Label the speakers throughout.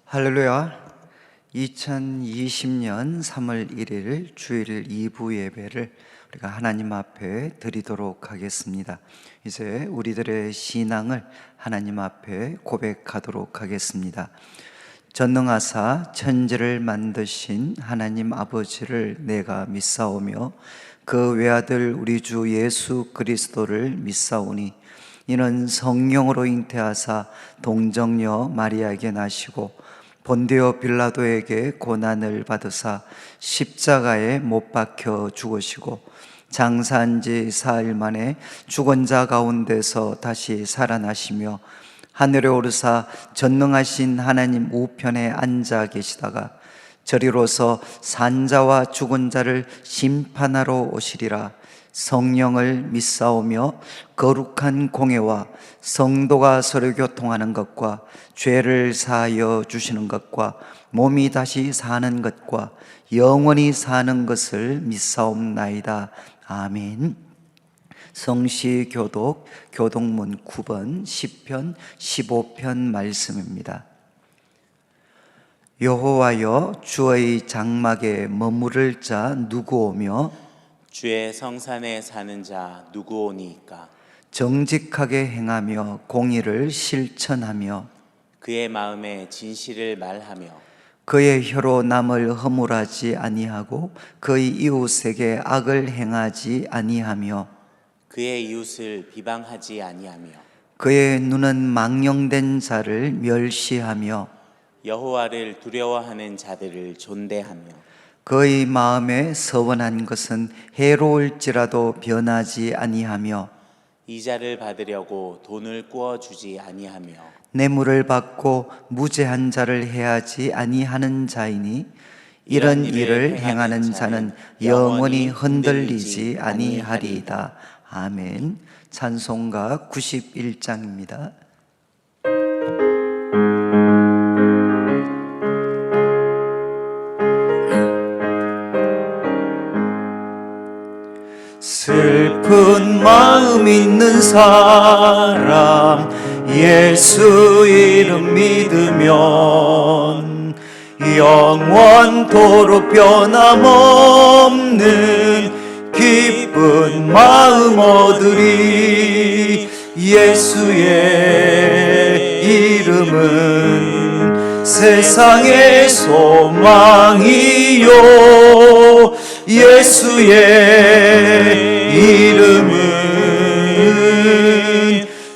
Speaker 1: 할렐루야. 2020년 3월 1일 주일 2부 예배를 우리가 하나님 앞에 드리도록 하겠습니다. 이제 우리들의 신앙을 하나님 앞에 고백하도록 하겠습니다. 전능하사 천지를 만드신 하나님 아버지를 내가 믿사오며 그 외아들 우리 주 예수 그리스도를 믿사오니 이는 성령으로 잉태하사 동정녀 마리아에게 나시고 본디오 빌라도에게 고난을 받으사 십자가에 못 박혀 죽으시고 장사한 지 4일 만에 죽은 자 가운데서 다시 살아나시며 하늘에 오르사 전능하신 하나님 우편에 앉아 계시다가 저리로서 산자와 죽은 자를 심판하러 오시리라. 성령을 믿사오며 거룩한 공회와 성도가 서로 교통하는 것과 죄를 사하여 주시는 것과 몸이 다시 사는 것과 영원히 사는 것을 믿사옵나이다. 아멘. 성시교독 교독문 9번 시편 15편 말씀입니다. 여호와여, 주의 장막에 머무를 자 누구 오며
Speaker 2: 주의 성산에 사는 자 누구 오니까?
Speaker 1: 정직하게 행하며 공의를 실천하며
Speaker 2: 그의 마음에 진실을 말하며
Speaker 1: 그의 혀로 남을 허물하지 아니하고 그의 이웃에게 악을 행하지 아니하며
Speaker 2: 그의 이웃을 비방하지 아니하며
Speaker 1: 그의 눈은 망령된 자를 멸시하며
Speaker 2: 여호와를 두려워하는 자들을 존대하며
Speaker 1: 그의 마음에 서원한 것은 해로울지라도 변하지 아니하며
Speaker 2: 이자를 받으려고 돈을 꾸어주지 아니하며
Speaker 1: 뇌물을 받고 무죄한 자를 해하지 아니하는 자이니 이런 일을 행하는 자는 영원히 흔들리지 아니하리이다. 아멘. 찬송가 91장입니다. 슬픈 마음 있는 사람 예수 이름 믿으면 영원토록 변함없는 기쁜 마음 얻으리. 예수의 이름은 세상의 소망이요 예수의 이름은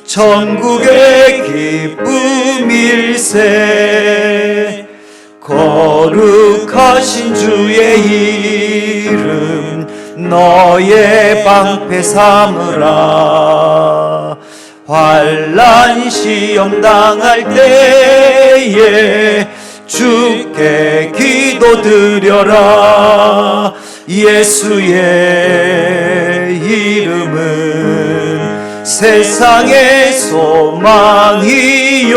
Speaker 1: 천국의 기쁨일세. 거룩하신 주의 이름 너의 방패 삼으라. 환난 시험 당할 때에 주께 기도드려라. 예수의 이름은 세상의 소망이요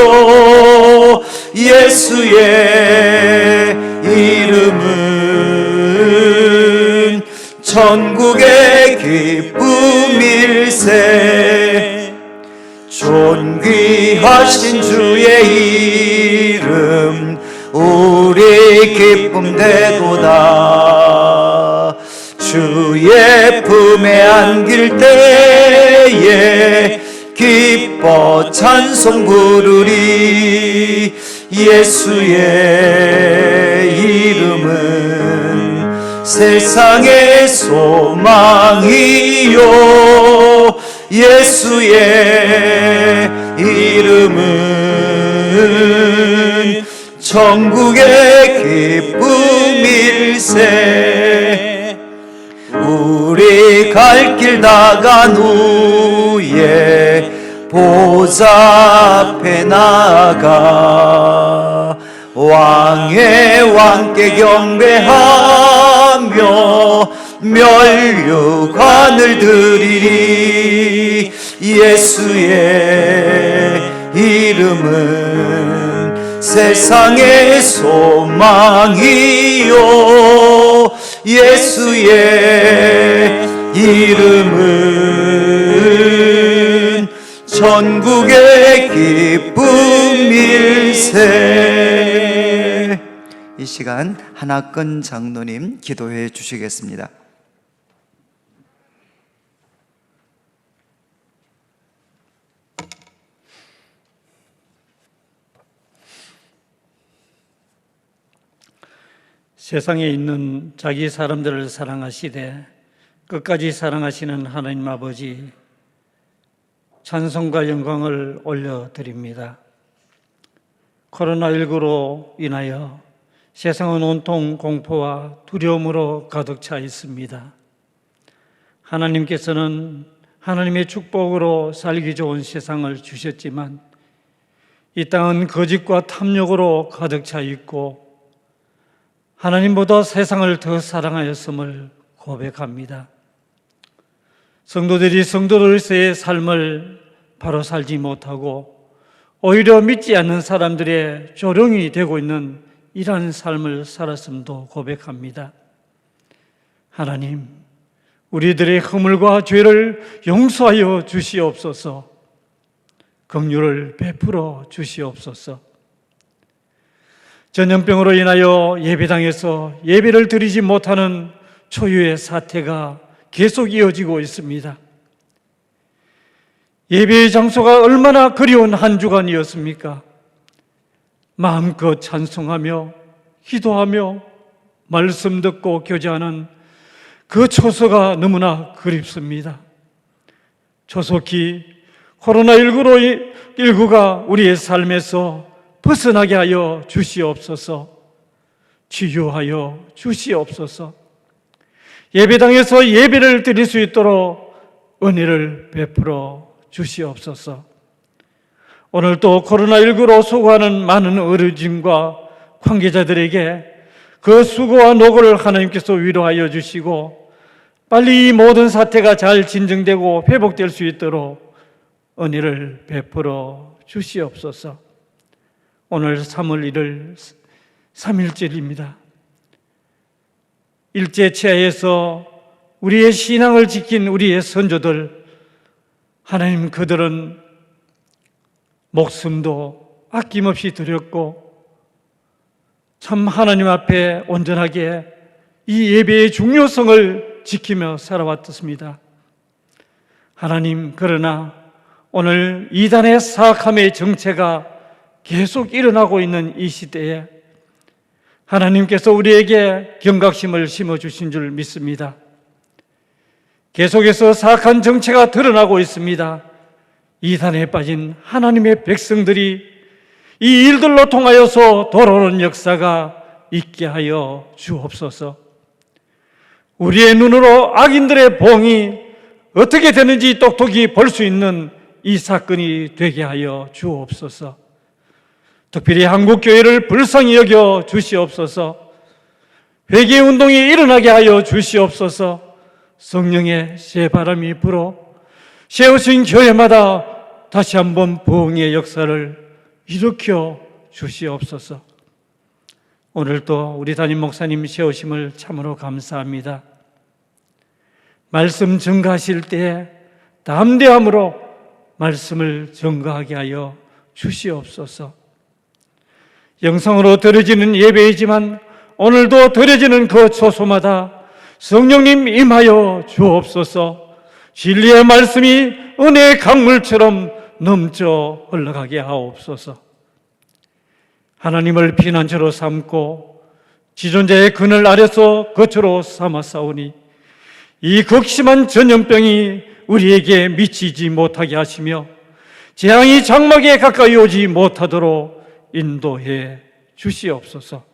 Speaker 1: 예수의 이름은 천국의 기쁨일세. 존귀하신 주의 이름 우리 기쁨 되도다. 주의 품에 안길 때에 기뻐 찬송 부르리. 예수의 이름은 세상의 소망이요 예수의 이름은 천국의 기쁨일세. 우리 갈 길 나간 후에 보좌 앞에 나가 왕의 왕께 경배하며 면류관을 드리리. 예수의 이름은 세상의 소망이요 예수의 이름은 천국의 기쁨일세. 시간 하나건 장로님 기도해 주시겠습니다.
Speaker 3: 세상에 있는 자기 사람들을 사랑하시되 끝까지 사랑하시는 하나님 아버지, 찬송과 영광을 올려드립니다. 코로나19로 인하여 세상은 온통 공포와 두려움으로 가득 차 있습니다. 하나님께서는 하나님의 축복으로 살기 좋은 세상을 주셨지만 이 땅은 거짓과 탐욕으로 가득 차 있고 하나님보다 세상을 더 사랑하였음을 고백합니다. 성도들이 성도로서의 삶을 바로 살지 못하고 오히려 믿지 않는 사람들의 조롱이 되고 있는 이러한 삶을 살았음도 고백합니다. 하나님, 우리들의 허물과 죄를 용서하여 주시옵소서. 긍휼을 베풀어 주시옵소서. 전염병으로 인하여 예배당에서 예배를 드리지 못하는 초유의 사태가 계속 이어지고 있습니다. 예배의 장소가 얼마나 그리운 한 주간이었습니까? 마음껏 찬송하며 기도하며 말씀 듣고 교제하는 그 초소가 너무나 그립습니다. 조속히 코로나19가 우리의 삶에서 벗어나게 하여 주시옵소서. 치유하여 주시옵소서. 예배당에서 예배를 드릴 수 있도록 은혜를 베풀어 주시옵소서. 오늘 또 코로나19로 수고하는 많은 의료진과 관계자들에게 그 수고와 노고를 하나님께서 위로하여 주시고 빨리 이 모든 사태가 잘 진정되고 회복될 수 있도록 은혜를 베풀어 주시옵소서. 오늘 3월 1일 3.1절입니다. 일제치하에서 우리의 신앙을 지킨 우리의 선조들, 하나님 그들은 목숨도 아낌없이 드렸고 참 하나님 앞에 온전하게 이 예배의 중요성을 지키며 살아왔습니다. 하나님, 그러나 오늘 이단의 사악함의 정체가 계속 일어나고 있는 이 시대에 하나님께서 우리에게 경각심을 심어주신 줄 믿습니다. 계속해서 사악한 정체가 드러나고 있습니다. 이단에 빠진 하나님의 백성들이 이 일들로 통하여서 돌아오는 역사가 있게 하여 주옵소서. 우리의 눈으로 악인들의 봉이 어떻게 되는지 똑똑히 볼 수 있는 이 사건이 되게 하여 주옵소서. 특별히 한국교회를 불쌍히 여겨 주시옵소서. 회개운동이 일어나게 하여 주시옵소서. 성령의 새바람이 불어 세우신 교회마다 다시 한번 부흥의 역사를 일으켜 주시옵소서. 오늘도 우리 담임 목사님 세우심을 참으로 감사합니다. 말씀 전가하실 때 담대함으로 말씀을 전가하게 하여 주시옵소서. 영성으로 드려지는 예배이지만 오늘도 드려지는 그 초소마다 성령님 임하여 주옵소서. 진리의 말씀이 은혜의 강물처럼 넘쳐 흘러가게 하옵소서. 하나님을 피난처로 삼고 지존자의 그늘 아래서 거처로 삼았사오니 이 극심한 전염병이 우리에게 미치지 못하게 하시며 재앙이 장막에 가까이 오지 못하도록 인도해 주시옵소서.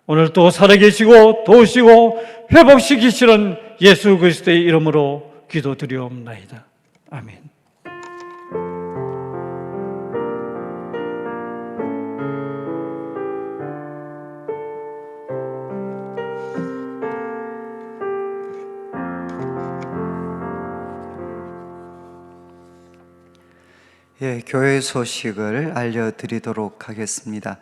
Speaker 3: 오늘 또 살아계시고 도우시고 회복시키시는 예수 그리스도의 이름으로 기도드리옵나이다. 아멘.
Speaker 1: 예, 교회 소식을 알려드리도록 하겠습니다.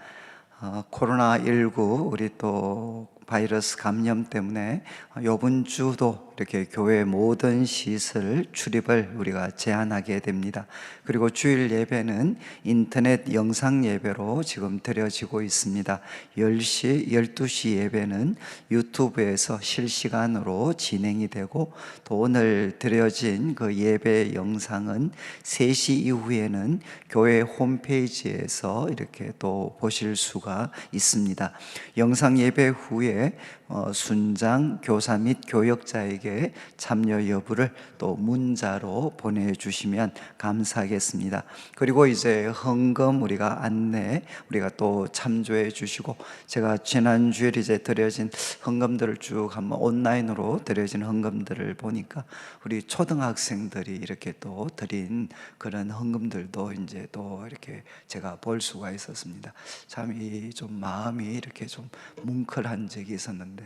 Speaker 1: 코로나19 우리 또 바이러스 감염 때문에 이번 주도 이렇게 교회 모든 시설 출입을 우리가 제한하게 됩니다. 그리고 주일 예배는 인터넷 영상 예배로 지금 드려지고 있습니다. 10시, 12시 예배는 유튜브에서 실시간으로 진행이 되고, 또 오늘 드려진 그 예배 영상은 3시 이후에는 교회 홈페이지에서 이렇게 또 보실 수가 있습니다. 영상 예배 후에 순장, 교사 및 교역자에게 참여 여부를 또 문자로 보내주시면 감사하겠습니다. 그리고 이제 헌금 우리가 안내 우리가 또 참조해 주시고, 제가 지난주에 이제 드려진 헌금들을 쭉 한번 온라인으로 드려진 헌금들을 보니까 우리 초등학생들이 이렇게 또 드린 그런 헌금들도 이제 또 이렇게 제가 볼 수가 있었습니다. 참 이 좀 마음이 이렇게 좀 뭉클한 적이 있었는데,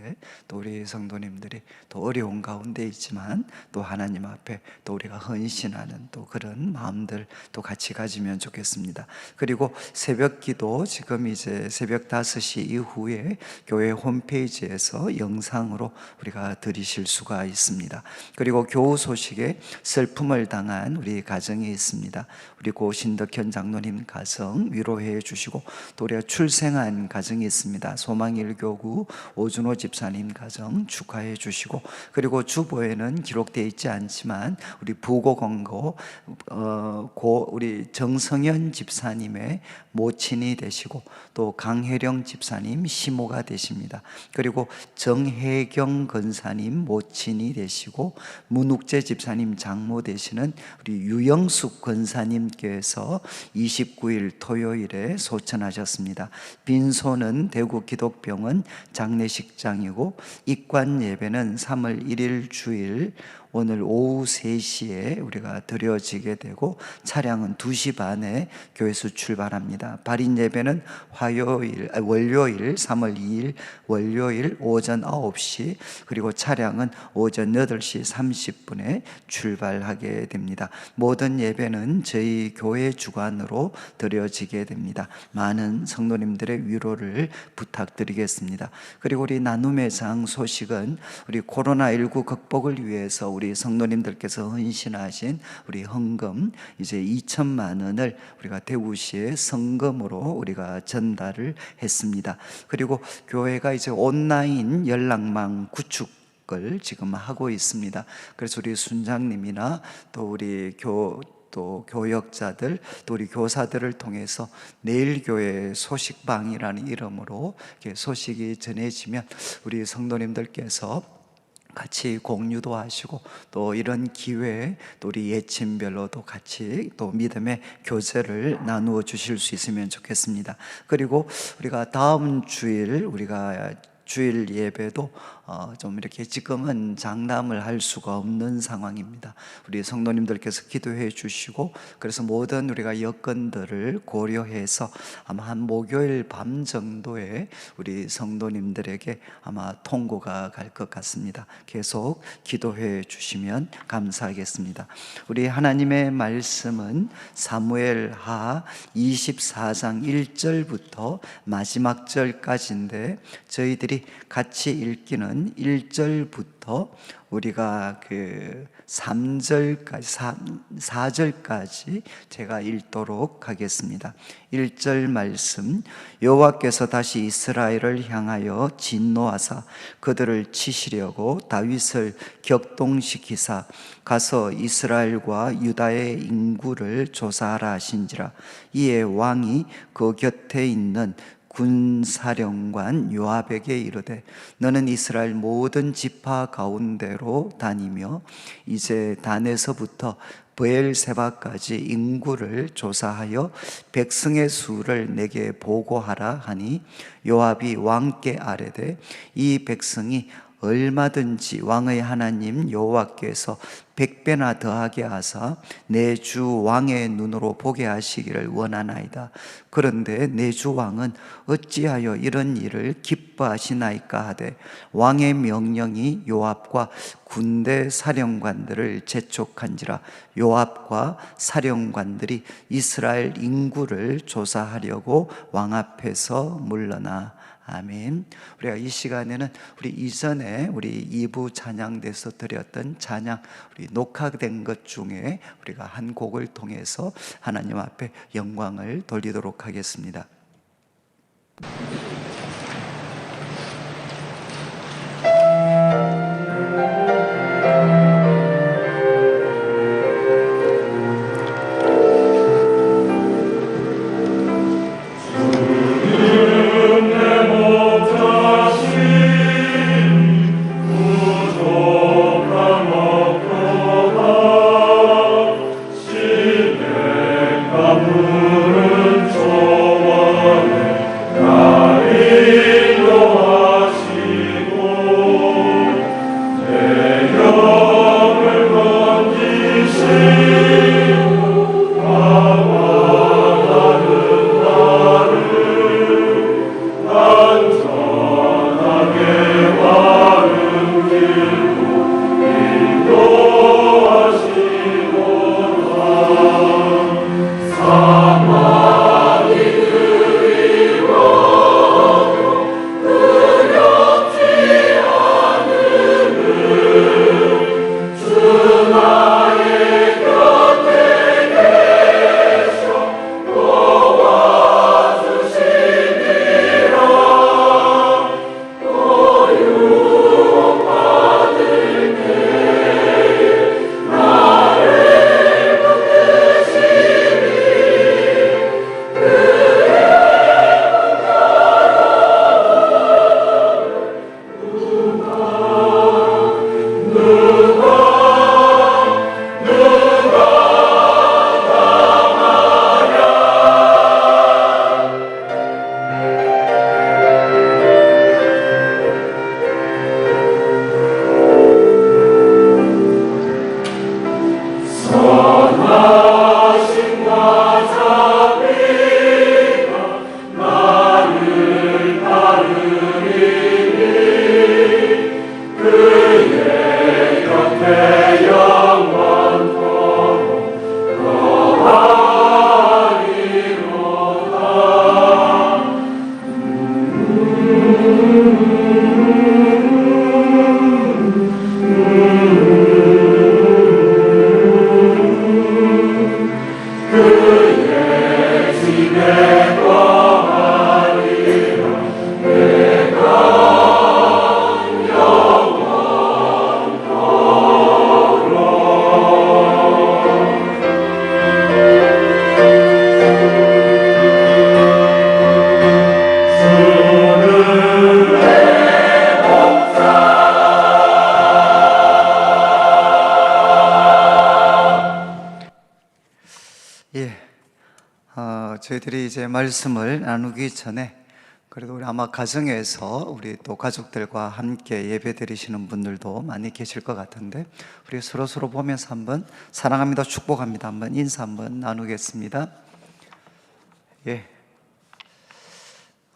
Speaker 1: 또 우리 성도님들이 또 어려운 가운데 있지만 또 하나님 앞에 또 우리가 헌신하는 또 그런 마음들 또 같이 가지면 좋겠습니다. 그리고 새벽 기도 지금 이제 새벽 5시 이후에 교회 홈페이지에서 영상으로 우리가 들으실 수가 있습니다. 그리고 교우 소식에 슬픔을 당한 우리 가정이 있습니다. 우리 고 신덕현 장로님 가정 위로해 주시고, 또 우리가 출생한 가정이 있습니다. 소망일교구 오준호 집사님 가정 축하해 주시고, 그리고 주보에는 기록되어 있지 않지만 우리 부고공고 우리 정성현 집사님의 모친이 되시고, 또 강혜령 집사님 시모가 되십니다. 그리고 정혜경 권사님 모친이 되시고, 문욱재 집사님 장모 되시는 우리 유영숙 권사님께서 29일 토요일에 소천하셨습니다. 빈소는 대구 기독병원 장례식장이고, 입관 예배는 3월 1일 주일 오늘 오후 3시에 우리가 드려지게 되고, 차량은 2시 반에 교회에서 출발합니다. 발인 예배는 월요일 3월 2일 월요일 오전 9시, 그리고 차량은 오전 8시 30분에 출발하게 됩니다. 모든 예배는 저희 교회 주관으로 드려지게 됩니다. 많은 성도님들의 위로를 부탁드리겠습니다. 그리고 우리 나눔의 장 소식은 우리 코로나19 극복을 위해서 우리 성도님들께서 헌신하신 우리 헌금 이제 2천만 원을 우리가 대구시에 성금으로 우리가 전달을 했습니다. 그리고 교회가 이제 온라인 연락망 구축을 지금 하고 있습니다. 그래서 우리 순장님이나 또 우리 또 교역자들, 또 우리 교사들을 통해서 내일교회 소식방이라는 이름으로 이렇게 소식이 전해지면 우리 성도님들께서 같이 공유도 하시고, 또 이런 기회에 또 우리 예침별로도 같이 또 믿음의 교제를 나누어 주실 수 있으면 좋겠습니다. 그리고 우리가 다음 주일 우리가 주일 예배도 좀 이렇게 지금은 장담을 할 수가 없는 상황입니다. 우리 성도님들께서 기도해 주시고, 그래서 모든 우리가 여건들을 고려해서 아마 한 목요일 밤 정도에 우리 성도님들에게 아마 통고가 갈 것 같습니다. 계속 기도해 주시면 감사하겠습니다. 우리 하나님의 말씀은 사무엘하 24장 1절부터 마지막 절까지인데, 저희들이 같이 읽기는 1절부터 우리가 그 4절까지 제가 읽도록 하겠습니다. 1절 말씀, 여호와께서 다시 이스라엘을 향하여 진노하사 그들을 치시려고 다윗을 격동시키사 가서 이스라엘과 유다의 인구를 조사하라 하신지라. 이에 왕이 그 곁에 있는 군사령관 요압에게 이르되, 너는 이스라엘 모든 지파 가운데로 다니며 이제 단에서부터 브엘세바까지 인구를 조사하여 백성의 수를 내게 보고하라 하니, 요압이 왕께 아뢰되, 이 백성이 얼마든지 왕의 하나님 여호와께서 100배나 더하게 하사 내 주 왕의 눈으로 보게 하시기를 원하나이다. 그런데 내 주 왕은 어찌하여 이런 일을 기뻐하시나이까 하되, 왕의 명령이 요압과 군대 사령관들을 재촉한지라. 요압과 사령관들이 이스라엘 인구를 조사하려고 왕 앞에서 물러나. 아멘. 우리가 이 시간에는 우리 이전에 우리 2부 찬양대에서 드렸던 찬양, 우리 녹화된 것 중에 우리가 한 곡을 통해서 하나님 앞에 영광을 돌리도록 하겠습니다. 저희들이 이제 말씀을 나누기 전에 그래도 우리 아마 가정에서 우리 또 가족들과 함께 예배 드리시는 분들도 많이 계실 것 같은데 우리 서로 보면서 한번 사랑합니다, 축복합니다 한번 인사 한번 나누겠습니다. 예.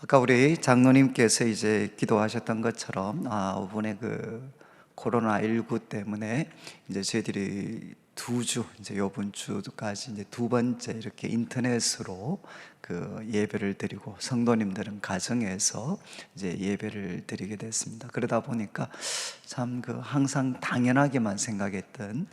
Speaker 1: 아까 우리 장로님께서 이제 기도하셨던 것처럼 이번에 그 코로나19 때문에 이제 저희들이 2주, 이제 이번 주까지 이제 2번째 이렇게 인터넷으로 그 예배를 드리고 성도님들은 가정에서 이제 예배를 드리게 됐습니다. 그러다 보니까 참 그 항상 당연하게만 생각했던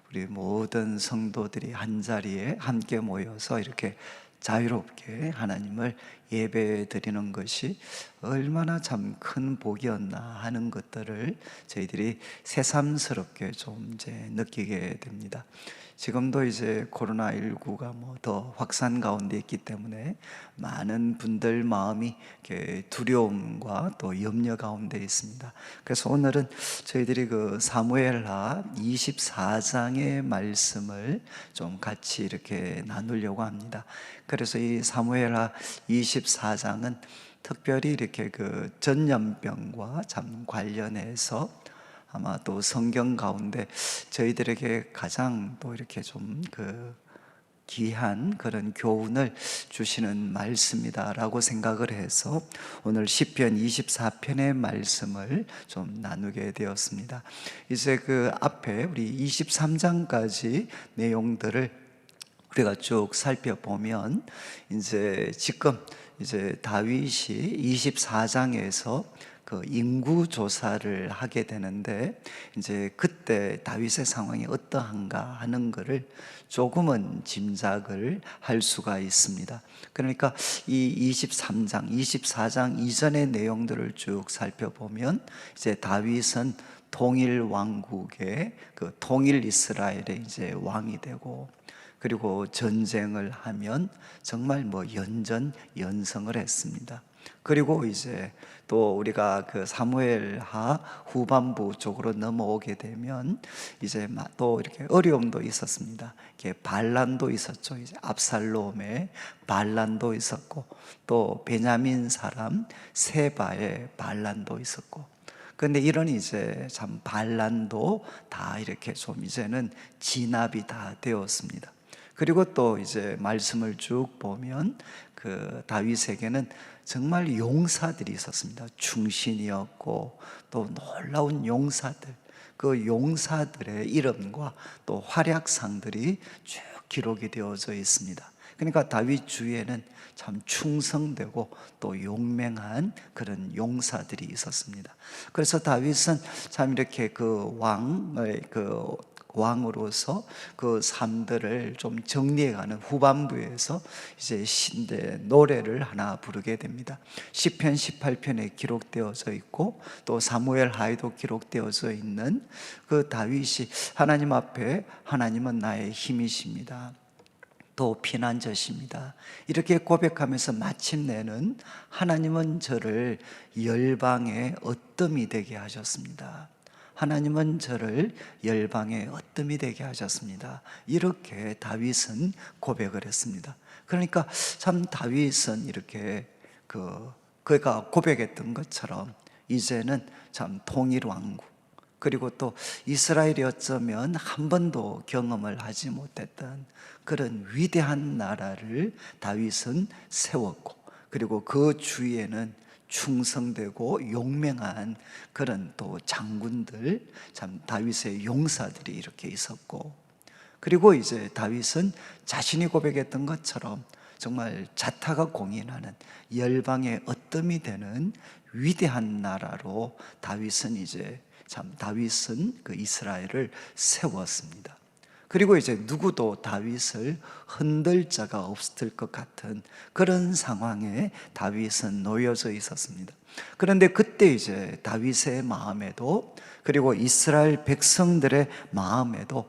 Speaker 1: 우리 모든 성도들이 한 자리에 함께 모여서 이렇게 자유롭게 하나님을 예배 드리는 것이 얼마나 참 큰 복이었나 하는 것들을 저희들이 새삼스럽게 좀 이제 느끼게 됩니다. 지금도 이제 코로나19가 뭐 더 확산 가운데 있기 때문에 많은 분들 마음이 이렇게 두려움과 또 염려 가운데 있습니다. 그래서 오늘은 저희들이 그 사무엘하 24장의 말씀을 좀 같이 이렇게 나누려고 합니다. 그래서 이 사무엘하 24장은 특별히 이렇게 그 전염병과 참 관련해서 아마 또 성경 가운데 저희들에게 가장 또 이렇게 좀 그 귀한 그런 교훈을 주시는 말씀이다라고 생각을 해서 오늘 시편 24편의 말씀을 좀 나누게 되었습니다. 이제 그 앞에 우리 23장까지 내용들을 우리가 쭉 살펴보면 이제 지금 이제 다윗이 24장에서 그 인구 조사를 하게 되는데, 이제 그때 다윗의 상황이 어떠한가 하는 것을 조금은 짐작을 할 수가 있습니다. 그러니까 이 23장, 24장 이전의 내용들을 쭉 살펴보면 이제 다윗은 통일 왕국의 그 통일 이스라엘의 이제 왕이 되고, 그리고 전쟁을 하면 정말 뭐 연전연승을 했습니다. 그리고 이제 또 우리가 그 사무엘하 후반부 쪽으로 넘어오게 되면 이제 또 이렇게 어려움도 있었습니다. 이렇게 반란도 있었죠. 이제 압살롬의 반란도 있었고, 또 베냐민 사람 세바의 반란도 있었고. 그런데 이런 이제 참 반란도 다 이렇게 좀 이제는 진압이 다 되었습니다. 그리고 또 이제 말씀을 쭉 보면 그 다윗에게는 정말 용사들이 있었습니다. 충신이었고 또 놀라운 용사들, 그 용사들의 이름과 또 활약상들이 쭉 기록이 되어져 있습니다. 그러니까 다윗 주위에는 참 충성되고 또 용맹한 그런 용사들이 있었습니다. 그래서 다윗은 참 이렇게 왕으로서 그 삶들을 좀 정리해가는 후반부에서 이제 노래를 하나 부르게 됩니다. 시편 18편에 기록되어져 있고 또 사무엘하에도 기록되어져 있는 그 다윗이 하나님 앞에 하나님은 나의 힘이십니다, 또 피난처십니다, 이렇게 고백하면서 마침내는 하나님은 저를 열방의 어뜸이 되게 하셨습니다, 하나님은 저를 열방의 어뜸이 되게 하셨습니다, 이렇게 다윗은 고백을 했습니다. 그러니까 참 다윗은 이렇게 그가 고백했던 것처럼 이제는 참 통일왕국, 그리고 또 이스라엘이 어쩌면 한 번도 경험을 하지 못했던 그런 위대한 나라를 다윗은 세웠고, 그리고 그 주위에는 충성되고 용맹한 그런 또 장군들, 참 다윗의 용사들이 이렇게 있었고, 그리고 이제 다윗은 자신이 고백했던 것처럼 정말 자타가 공인하는 열방의 어뜸이 되는 위대한 나라로 다윗은 그 이스라엘을 세웠습니다. 그리고 이제 누구도 다윗을 흔들 자가 없을 것 같은 그런 상황에 다윗은 놓여져 있었습니다. 그런데 그때 이제 다윗의 마음에도, 그리고 이스라엘 백성들의 마음에도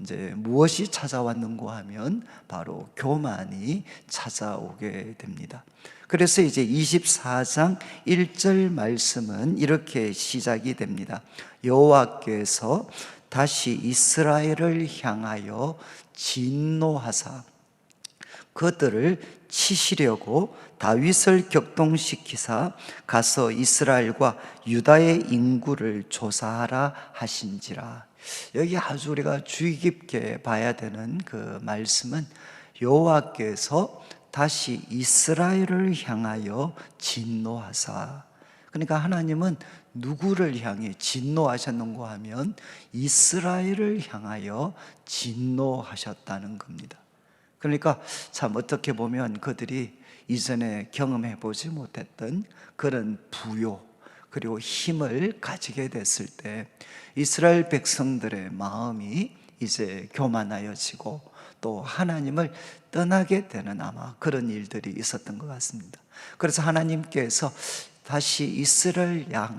Speaker 1: 이제 무엇이 찾아왔는가 하면 바로 교만이 찾아오게 됩니다. 그래서 이제 24장 1절 말씀은 이렇게 시작이 됩니다. 여호와께서 다시 이스라엘을 향하여 진노하사 그들을 치시려고 다윗을 격동시키사 가서 이스라엘과 유다의 인구를 조사하라 하신지라. 여기 아주 우리가 주의 깊게 봐야 되는 그 말씀은 여호와께서 다시 이스라엘을 향하여 진노하사, 그러니까 하나님은 누구를 향해 진노하셨는가 하면 이스라엘을 향하여 진노하셨다는 겁니다. 그러니까 참 어떻게 보면 그들이 이전에 경험해 보지 못했던 그런 부요 그리고 힘을 가지게 됐을 때 이스라엘 백성들의 마음이 이제 교만하여지고 또 하나님을 떠나게 되는 아마 그런 일들이 있었던 것 같습니다. 그래서 하나님께서 다시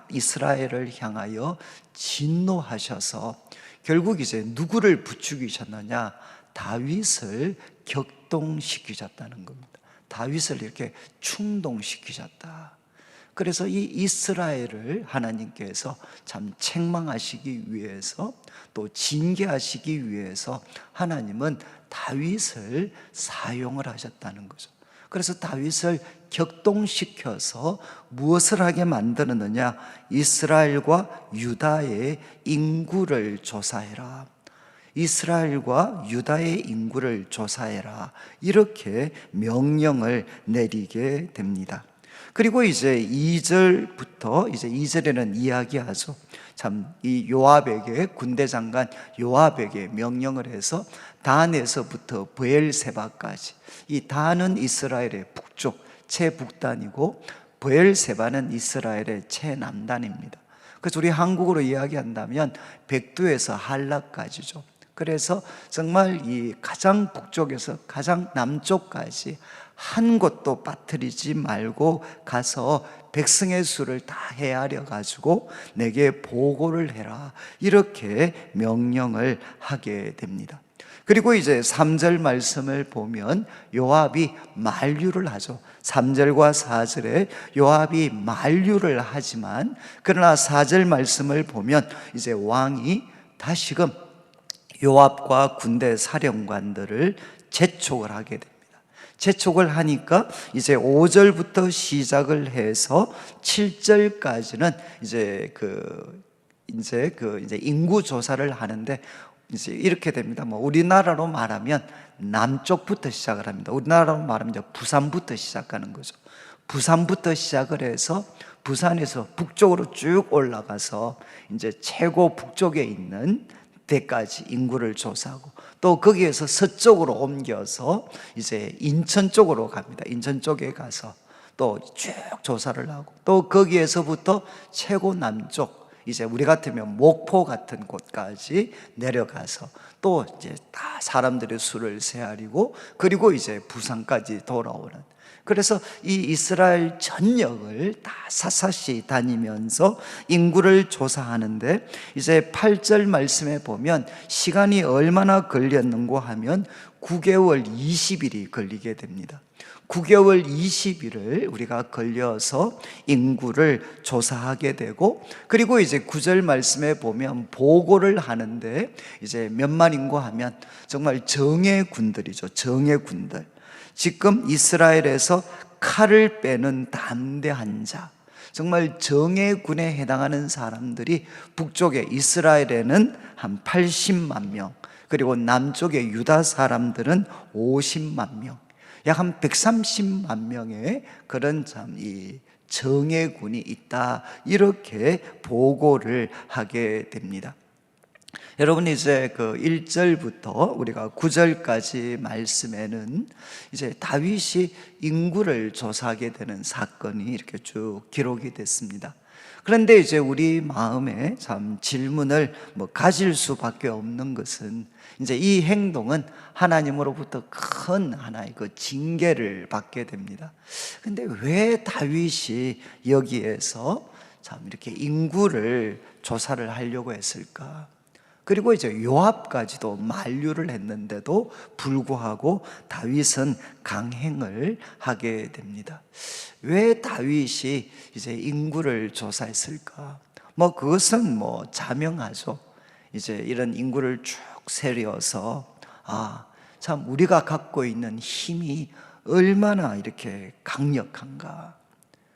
Speaker 1: 이스라엘을 향하여 진노하셔서 결국 이제 누구를 부추기셨느냐? 다윗을 격동시키셨다는 겁니다. 다윗을 이렇게 충동시키셨다. 그래서 이 이스라엘을 하나님께서 참 책망하시기 위해서 또 징계하시기 위해서 하나님은 다윗을 사용을 하셨다는 거죠. 그래서 다윗을 격동시켜서 무엇을 하게 만드느냐? 이스라엘과 유다의 인구를 조사해라. 이스라엘과 유다의 인구를 조사해라. 이렇게 명령을 내리게 됩니다. 그리고 이제 2절부터 이제 2절에는 이야기하죠. 참 이 요압에게, 군대 장관 요압에게 명령을 해서 단에서부터 브엘세바까지, 이 단은 이스라엘의 북쪽 최북단이고 브엘세바는 이스라엘의 최남단입니다. 그래서 우리 한국으로 이야기한다면 백두에서 한라까지죠. 그래서 정말 이 가장 북쪽에서 가장 남쪽까지 한 곳도 빠뜨리지 말고 가서 백성의 수를 다 헤아려 가지고 내게 보고를 해라, 이렇게 명령을 하게 됩니다. 그리고 이제 3절 말씀을 보면 요압이 만류를 하죠. 3절과 4절에 요압이 만류를 하지만, 그러나 4절 말씀을 보면 이제 왕이 다시금 요압과 군대 사령관들을 재촉을 하게 됩니다. 재촉을 하니까 이제 5절부터 시작을 해서 7절까지는 이제 인구 조사를 하는데, 이제 이렇게 됩니다. 우리나라로 말하면 남쪽부터 시작을 합니다. 우리나라로 말하면 이제 부산부터 시작하는 거죠. 부산부터 시작을 해서 부산에서 북쪽으로 쭉 올라가서 이제 최고 북쪽에 있는 데까지 인구를 조사하고, 또 거기에서 서쪽으로 옮겨서 이제 인천 쪽으로 갑니다. 인천 쪽에 가서 또 쭉 조사를 하고, 또 거기에서부터 최고 남쪽, 이제 우리 같으면 목포 같은 곳까지 내려가서 또 이제 다 사람들의 수를 세아리고, 그리고 이제 부산까지 돌아오는, 그래서 이 이스라엘 전역을 다 샅샅이 다니면서 인구를 조사하는데, 이제 8절 말씀에 보면 시간이 얼마나 걸렸는고 하면 9개월 20일이 걸리게 됩니다. 9개월 20일을 우리가 걸려서 인구를 조사하게 되고, 그리고 이제 9절 말씀에 보면 보고를 하는데, 이제 몇만 인구 하면 정말 정예 군들이죠. 정예 군들. 지금 이스라엘에서 칼을 빼는 담대한 자, 정말 정예군에 해당하는 사람들이 북쪽에 이스라엘에는 한 80만 명, 그리고 남쪽에 유다 사람들은 50만 명, 약 한 130만 명의 그런 이 정예군이 있다, 이렇게 보고를 하게 됩니다. 여러분, 이제 그 1절부터 우리가 9절까지 말씀에는 이제 다윗이 인구를 조사하게 되는 사건이 이렇게 쭉 기록이 됐습니다. 그런데 이제 우리 마음에 참 질문을 가질 수밖에 없는 것은, 이제 이 행동은 하나님으로부터 큰 하나의 그 징계를 받게 됩니다. 근데 왜 다윗이 여기에서 참 이렇게 인구를 조사를 하려고 했을까? 그리고 이제 요압까지도 만류를 했는데도 불구하고 다윗은 강행을 하게 됩니다. 왜 다윗이 이제 인구를 조사했을까? 그것은 자명하죠. 이제 이런 인구를 쭉 세려서, 참 우리가 갖고 있는 힘이 얼마나 이렇게 강력한가.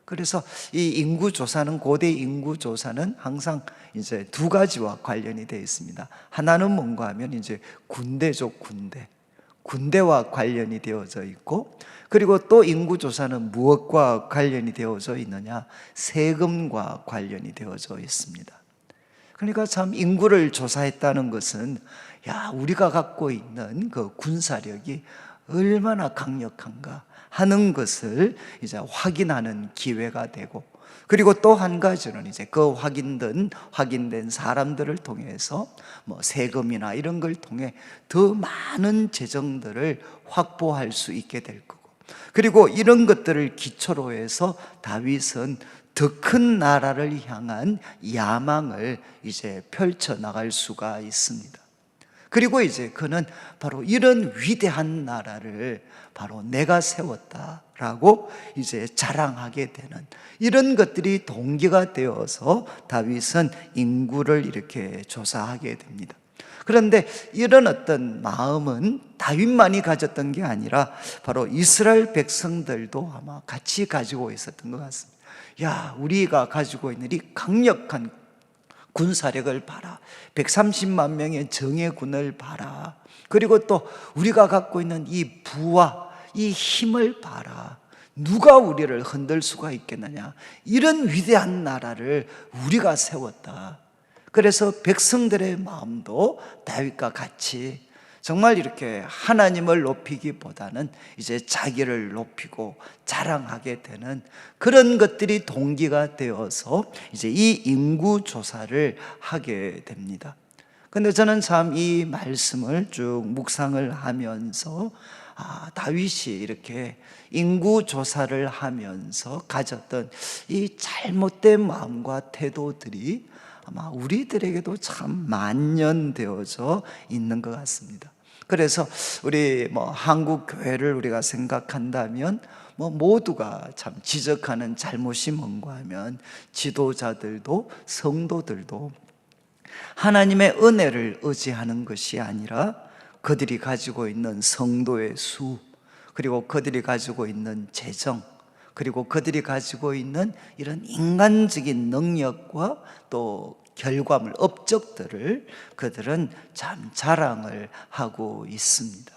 Speaker 1: 그래서 이 인구조사는, 고대 인구조사는 항상 이제 두 가지와 관련이 되어 있습니다. 하나는 뭔가 하면 이제 군대죠, 군대와 관련이 되어져 있고, 그리고 또 인구조사는 무엇과 관련이 되어져 있느냐? 세금과 관련이 되어져 있습니다. 그러니까 참 인구를 조사했다는 것은, 우리가 갖고 있는 그 군사력이 얼마나 강력한가 하는 것을 이제 확인하는 기회가 되고, 그리고 또 한 가지는 이제 그 확인된 사람들을 통해서 세금이나 이런 걸 통해 더 많은 재정들을 확보할 수 있게 될 거고, 그리고 이런 것들을 기초로 해서 다윗은 더 큰 나라를 향한 야망을 이제 펼쳐 나갈 수가 있습니다. 그리고 이제 그는 바로 이런 위대한 나라를 바로 내가 세웠다라고 이제 자랑하게 되는, 이런 것들이 동기가 되어서 다윗은 인구를 이렇게 조사하게 됩니다. 그런데 이런 어떤 마음은 다윗만이 가졌던 게 아니라 바로 이스라엘 백성들도 아마 같이 가지고 있었던 것 같습니다. 우리가 가지고 있는 이 강력한 군사력을 봐라. 130만 명의 정예군을 봐라. 그리고 또 우리가 갖고 있는 이 부와 이 힘을 봐라. 누가 우리를 흔들 수가 있겠느냐. 이런 위대한 나라를 우리가 세웠다. 그래서 백성들의 마음도 다윗과 같이 정말 이렇게 하나님을 높이기보다는 이제 자기를 높이고 자랑하게 되는 그런 것들이 동기가 되어서 이제 이 인구 조사를 하게 됩니다. 근데 저는 참 이 말씀을 쭉 묵상을 하면서 다윗이 이렇게 인구 조사를 하면서 가졌던 이 잘못된 마음과 태도들이 아마 우리들에게도 참 만연되어져 있는 것 같습니다. 그래서 우리 한국 교회를 우리가 생각한다면 모두가 참 지적하는 잘못이 뭔가 하면 지도자들도 성도들도 하나님의 은혜를 의지하는 것이 아니라 그들이 가지고 있는 성도의 수, 그리고 그들이 가지고 있는 재정, 그리고 그들이 가지고 있는 이런 인간적인 능력과 또 결과물, 업적들을 그들은 참 자랑을 하고 있습니다.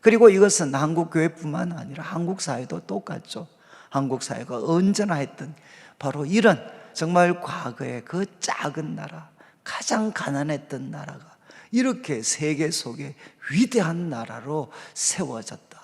Speaker 1: 그리고 이것은 한국교회뿐만 아니라 한국 사회도 똑같죠. 한국 사회가 언제나 했던 바로 이런 정말 과거의 그 작은 나라, 가장 가난했던 나라가 이렇게 세계 속에 위대한 나라로 세워졌다.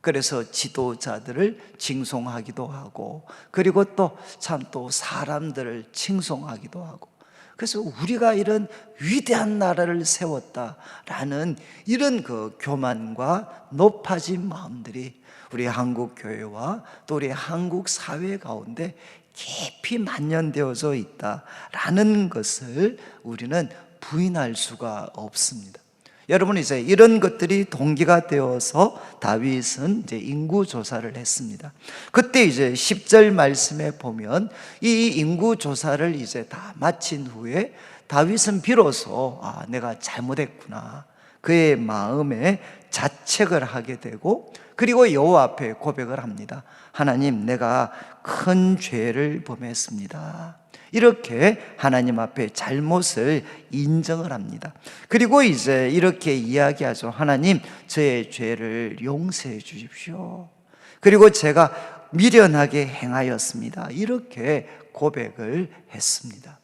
Speaker 1: 그래서 지도자들을 칭송하기도 하고, 그리고 또 참 또 사람들을 칭송하기도 하고, 그래서 우리가 이런 위대한 나라를 세웠다라는 이런 그 교만과 높아진 마음들이 우리 한국 교회와 또 우리 한국 사회 가운데 깊이 만연되어져 있다라는 것을 우리는 부인할 수가 없습니다. 여러분, 이제 이런 것들이 동기가 되어서 다윗은 이제 인구 조사를 했습니다. 그때 이제 10절 말씀에 보면 이 인구 조사를 이제 다 마친 후에 다윗은 비로소 내가 잘못했구나, 그의 마음에 자책을 하게 되고, 그리고 여호와 앞에 고백을 합니다. 하나님, 내가 큰 죄를 범했습니다. 이렇게 하나님 앞에 잘못을 인정을 합니다. 그리고 이제 이렇게 이야기하죠. 하나님, 저의 죄를 용서해 주십시오. 그리고 제가 미련하게 행하였습니다. 이렇게 고백을 했습니다.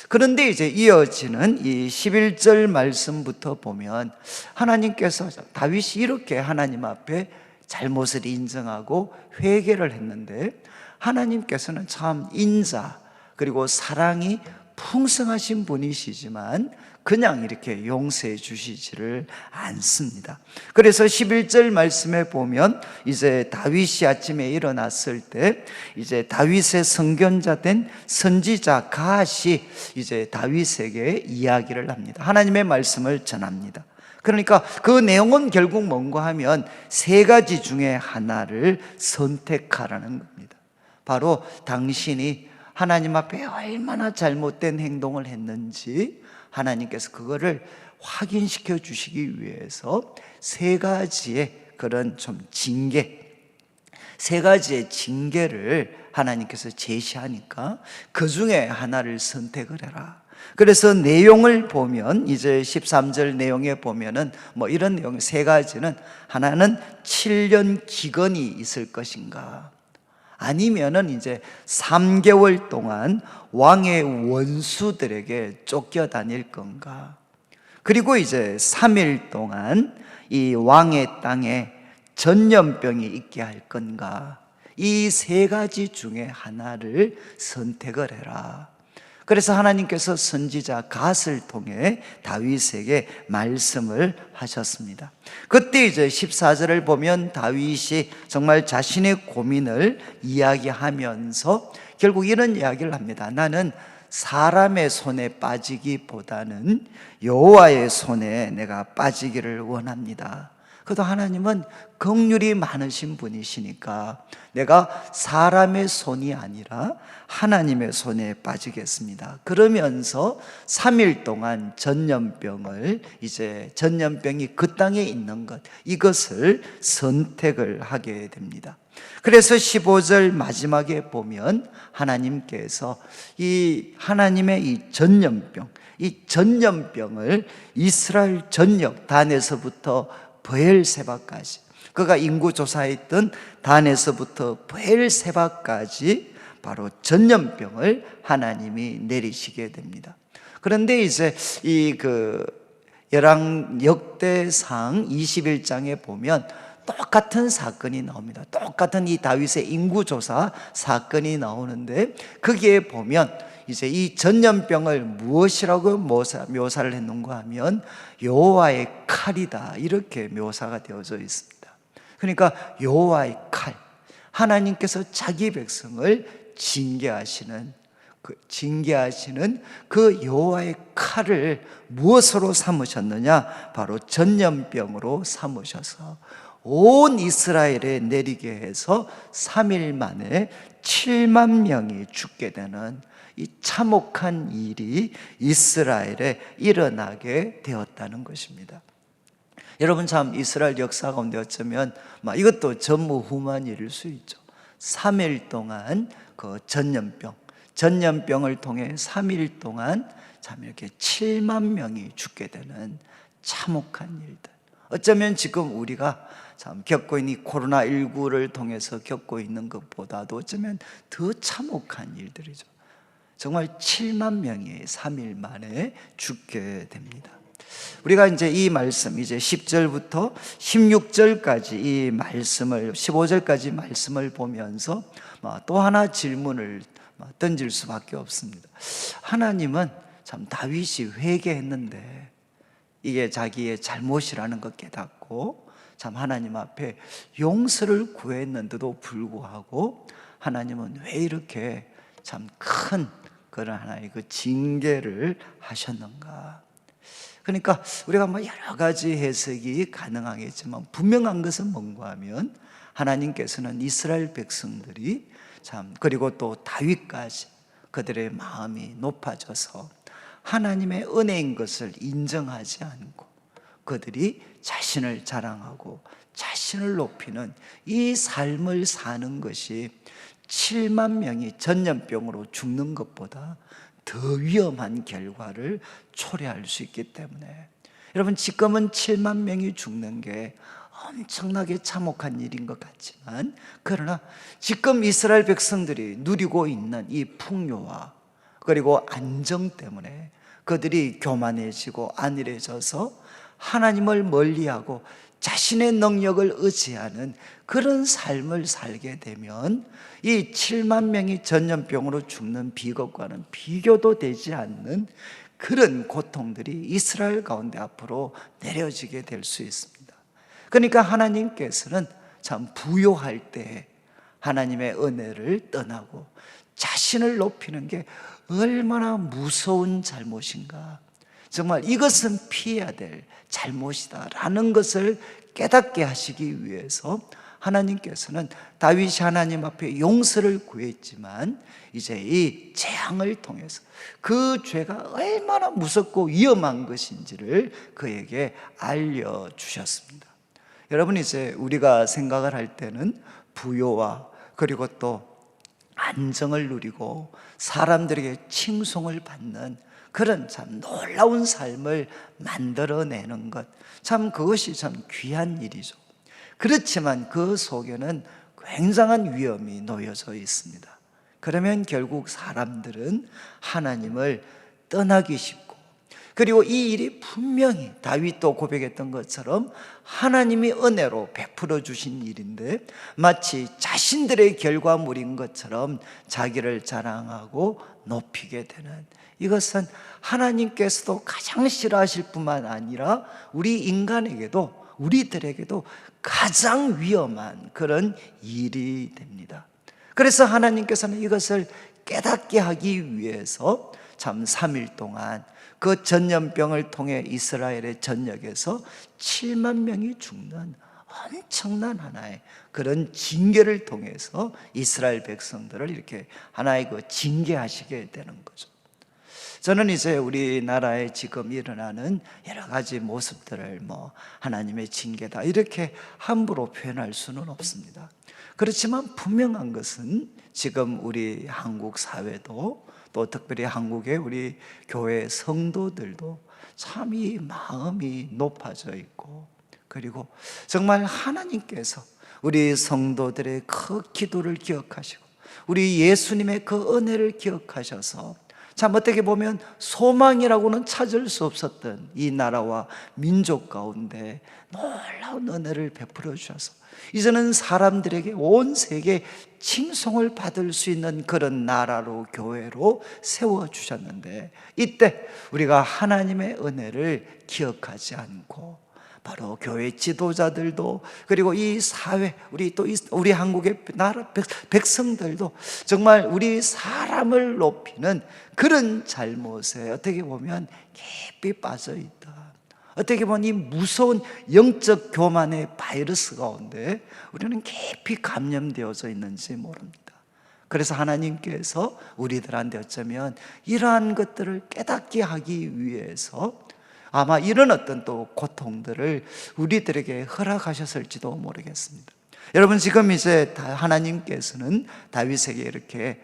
Speaker 1: 그런데 이제 이어지는 이 11절 말씀부터 보면 하나님께서, 다윗이 이렇게 하나님 앞에 잘못을 인정하고 회개를 했는데 하나님께서는 참 인자 그리고 사랑이 풍성하신 분이시지만 그냥 이렇게 용서해 주시지를 않습니다. 그래서 11절 말씀에 보면 이제 다윗이 아침에 일어났을 때 이제 다윗의 선견자 된 선지자 갓이 이제 다윗에게 이야기를 합니다. 하나님의 말씀을 전합니다. 그러니까 그 내용은 결국 뭔가 하면 세 가지 중에 하나를 선택하라는 겁니다. 바로 당신이 하나님 앞에 얼마나 잘못된 행동을 했는지 하나님께서 그거를 확인시켜 주시기 위해서 세 가지의 그런 좀 징계, 세 가지의 징계를 하나님께서 제시하니까 그 중에 하나를 선택을 해라. 그래서 내용을 보면 이제 13절 내용에 보면은 이런 내용 세 가지는, 하나는 7년 기근이 있을 것인가, 아니면은 이제 3개월 동안 왕의 원수들에게 쫓겨다닐 건가, 그리고 이제 3일 동안 이 왕의 땅에 전염병이 있게 할 건가, 이 세 가지 중에 하나를 선택을 해라. 그래서 하나님께서 선지자 갓을 통해 다윗에게 말씀을 하셨습니다. 그때 이제 14절을 보면 다윗이 정말 자신의 고민을 이야기하면서 결국 이런 이야기를 합니다. 나는 사람의 손에 빠지기보다는 여호와의 손에 내가 빠지기를 원합니다. 그래도 하나님은 긍휼이 많으신 분이시니까 내가 사람의 손이 아니라 하나님의 손에 빠지겠습니다. 그러면서 3일 동안 전염병이 그 땅에 있는 것, 이것을 선택을 하게 됩니다. 그래서 15절 마지막에 보면 하나님께서 하나님의 이 전염병을 이스라엘 전역 단에서부터 브엘세바까지, 그가 인구조사했던 단에서부터 브엘세바까지 바로 전염병을 하나님이 내리시게 됩니다. 그런데 이제 열왕 역대상 21장에 보면 똑같은 사건이 나옵니다. 똑같은 이 다윗의 인구조사 사건이 나오는데, 거기에 보면 이제 이 전염병을 무엇이라고 묘사를 했는가 하면 여호와의 칼이다, 이렇게 묘사가 되어져 있습니다. 그러니까 여호와의 칼, 하나님께서 자기 백성을 징계하시는 그 여호와의 칼을 무엇으로 삼으셨느냐? 바로 전염병으로 삼으셔서 온 이스라엘에 내리게 해서 3일 만에 7만 명이 죽게 되는 이 참혹한 일이 이스라엘에 일어나게 되었다는 것입니다. 여러분, 참 이스라엘 역사 가운데 어쩌면 이것도 전무후무한 일일 수 있죠. 3일 동안 그 전염병을 통해 3일 동안 참 이렇게 7만 명이 죽게 되는 참혹한 일들. 어쩌면 지금 우리가 참 겪고 있는 이 코로나19를 통해서 겪고 있는 것보다도 어쩌면 더 참혹한 일들이죠. 정말 7만 명이 3일 만에 죽게 됩니다. 우리가 이제 이 말씀, 이제 10절부터 16절까지 이 말씀을, 15절까지 말씀을 보면서 또 하나 질문을 던질 수밖에 없습니다. 하나님은 참 다윗이 회개했는데 이게 자기의 잘못이라는 것 깨닫고 참 하나님 앞에 용서를 구했는데도 불구하고 하나님은 왜 이렇게 참 큰 그런 하나의 그 징계를 하셨는가? 그러니까 우리가 여러 가지 해석이 가능하겠지만 분명한 것은 뭔가 하면 하나님께서는 이스라엘 백성들이 참, 그리고 또 다윗까지 그들의 마음이 높아져서 하나님의 은혜인 것을 인정하지 않고 그들이 자신을 자랑하고 자신을 높이는 이 삶을 사는 것이 7만 명이 전염병으로 죽는 것보다 더 위험한 결과를 초래할 수 있기 때문에, 여러분, 지금은 7만 명이 죽는 게 엄청나게 참혹한 일인 것 같지만, 그러나 지금 이스라엘 백성들이 누리고 있는 이 풍요와 그리고 안정 때문에 그들이 교만해지고 안일해져서 하나님을 멀리하고 자신의 능력을 의지하는 그런 삶을 살게 되면 이 7만 명이 전염병으로 죽는 비극과는 비교도 되지 않는 그런 고통들이 이스라엘 가운데 앞으로 내려지게 될 수 있습니다. 그러니까 하나님께서는 참 부요할 때 하나님의 은혜를 떠나고 자신을 높이는 게 얼마나 무서운 잘못인가, 정말 이것은 피해야 될 잘못이다라는 것을 깨닫게 하시기 위해서 하나님께서는 다윗이 하나님 앞에 용서를 구했지만 이제 이 재앙을 통해서 그 죄가 얼마나 무섭고 위험한 것인지를 그에게 알려주셨습니다. 여러분, 이제 우리가 생각을 할 때는 부요와 그리고 또 안정을 누리고 사람들에게 칭송을 받는 그런 참 놀라운 삶을 만들어내는 것, 참 그것이 참 귀한 일이죠. 그렇지만 그 속에는 굉장한 위험이 놓여져 있습니다. 그러면 결국 사람들은 하나님을 떠나기 쉽고, 그리고 이 일이 분명히 다윗도 고백했던 것처럼 하나님이 은혜로 베풀어 주신 일인데 마치 자신들의 결과물인 것처럼 자기를 자랑하고 높이게 되는, 이것은 하나님께서도 가장 싫어하실 뿐만 아니라 우리 인간에게도, 우리들에게도 가장 위험한 그런 일이 됩니다. 그래서 하나님께서는 이것을 깨닫게 하기 위해서 참 3일 동안 그 전염병을 통해 이스라엘의 전역에서 7만 명이 죽는 엄청난 하나의 그런 징계를 통해서 이스라엘 백성들을 이렇게 하나의 그 징계하시게 되는 거죠. 저는 이제 우리나라에 지금 일어나는 여러 가지 모습들을 하나님의 징계다 이렇게 함부로 표현할 수는 없습니다. 그렇지만 분명한 것은 지금 우리 한국 사회도 또 특별히 한국의 우리 교회 성도들도 참 이 마음이 높아져 있고, 그리고 정말 하나님께서 우리 성도들의 그 기도를 기억하시고 우리 예수님의 그 은혜를 기억하셔서 참 어떻게 보면 소망이라고는 찾을 수 없었던 이 나라와 민족 가운데 놀라운 은혜를 베풀어 주셔서 이제는 사람들에게 온 세계 칭송을 받을 수 있는 그런 나라로, 교회로 세워주셨는데, 이때 우리가 하나님의 은혜를 기억하지 않고 바로 교회 지도자들도, 그리고 이 사회, 우리 한국의 나라 백성들도 정말 우리 사람을 높이는 그런 잘못에 어떻게 보면 깊이 빠져 있다. 어떻게 보면 이 무서운 영적 교만의 바이러스 가운데 우리는 깊이 감염되어져 있는지 모릅니다. 그래서 하나님께서 우리들한테 어쩌면 이러한 것들을 깨닫게 하기 위해서 아마 이런 어떤 또 고통들을 우리들에게 허락하셨을지도 모르겠습니다. 여러분, 지금 이제 하나님께서는 다윗에게 이렇게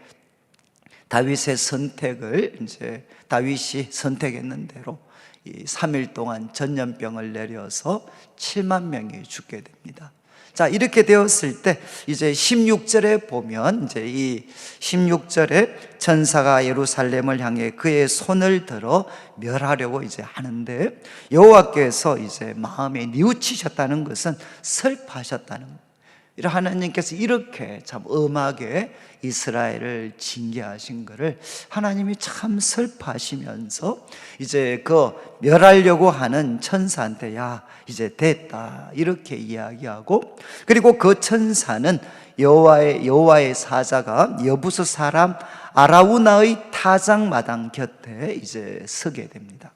Speaker 1: 다윗의 선택을 이제 다윗이 선택했는 대로 이 3일 동안 전염병을 내려서 7만 명이 죽게 됩니다. 자, 이렇게 되었을 때 이제 16절에 보면 이제 이 16절에 천사가 예루살렘을 향해 그의 손을 들어 멸하려고 이제 하는데, 여호와께서 이제 마음에 뉘우치셨다는 것은 슬퍼하셨다는 거예요. 하나님께서 이렇게 참 엄하게 이스라엘을 징계하신 것을 하나님이 참 슬퍼하시면서 이제 그 멸하려고 하는 천사한테 야 이제 됐다 이렇게 이야기하고, 그리고 그 천사는 여호와의 사자가 여부스 사람 아라우나의 타작마당 곁에 이제 서게 됩니다.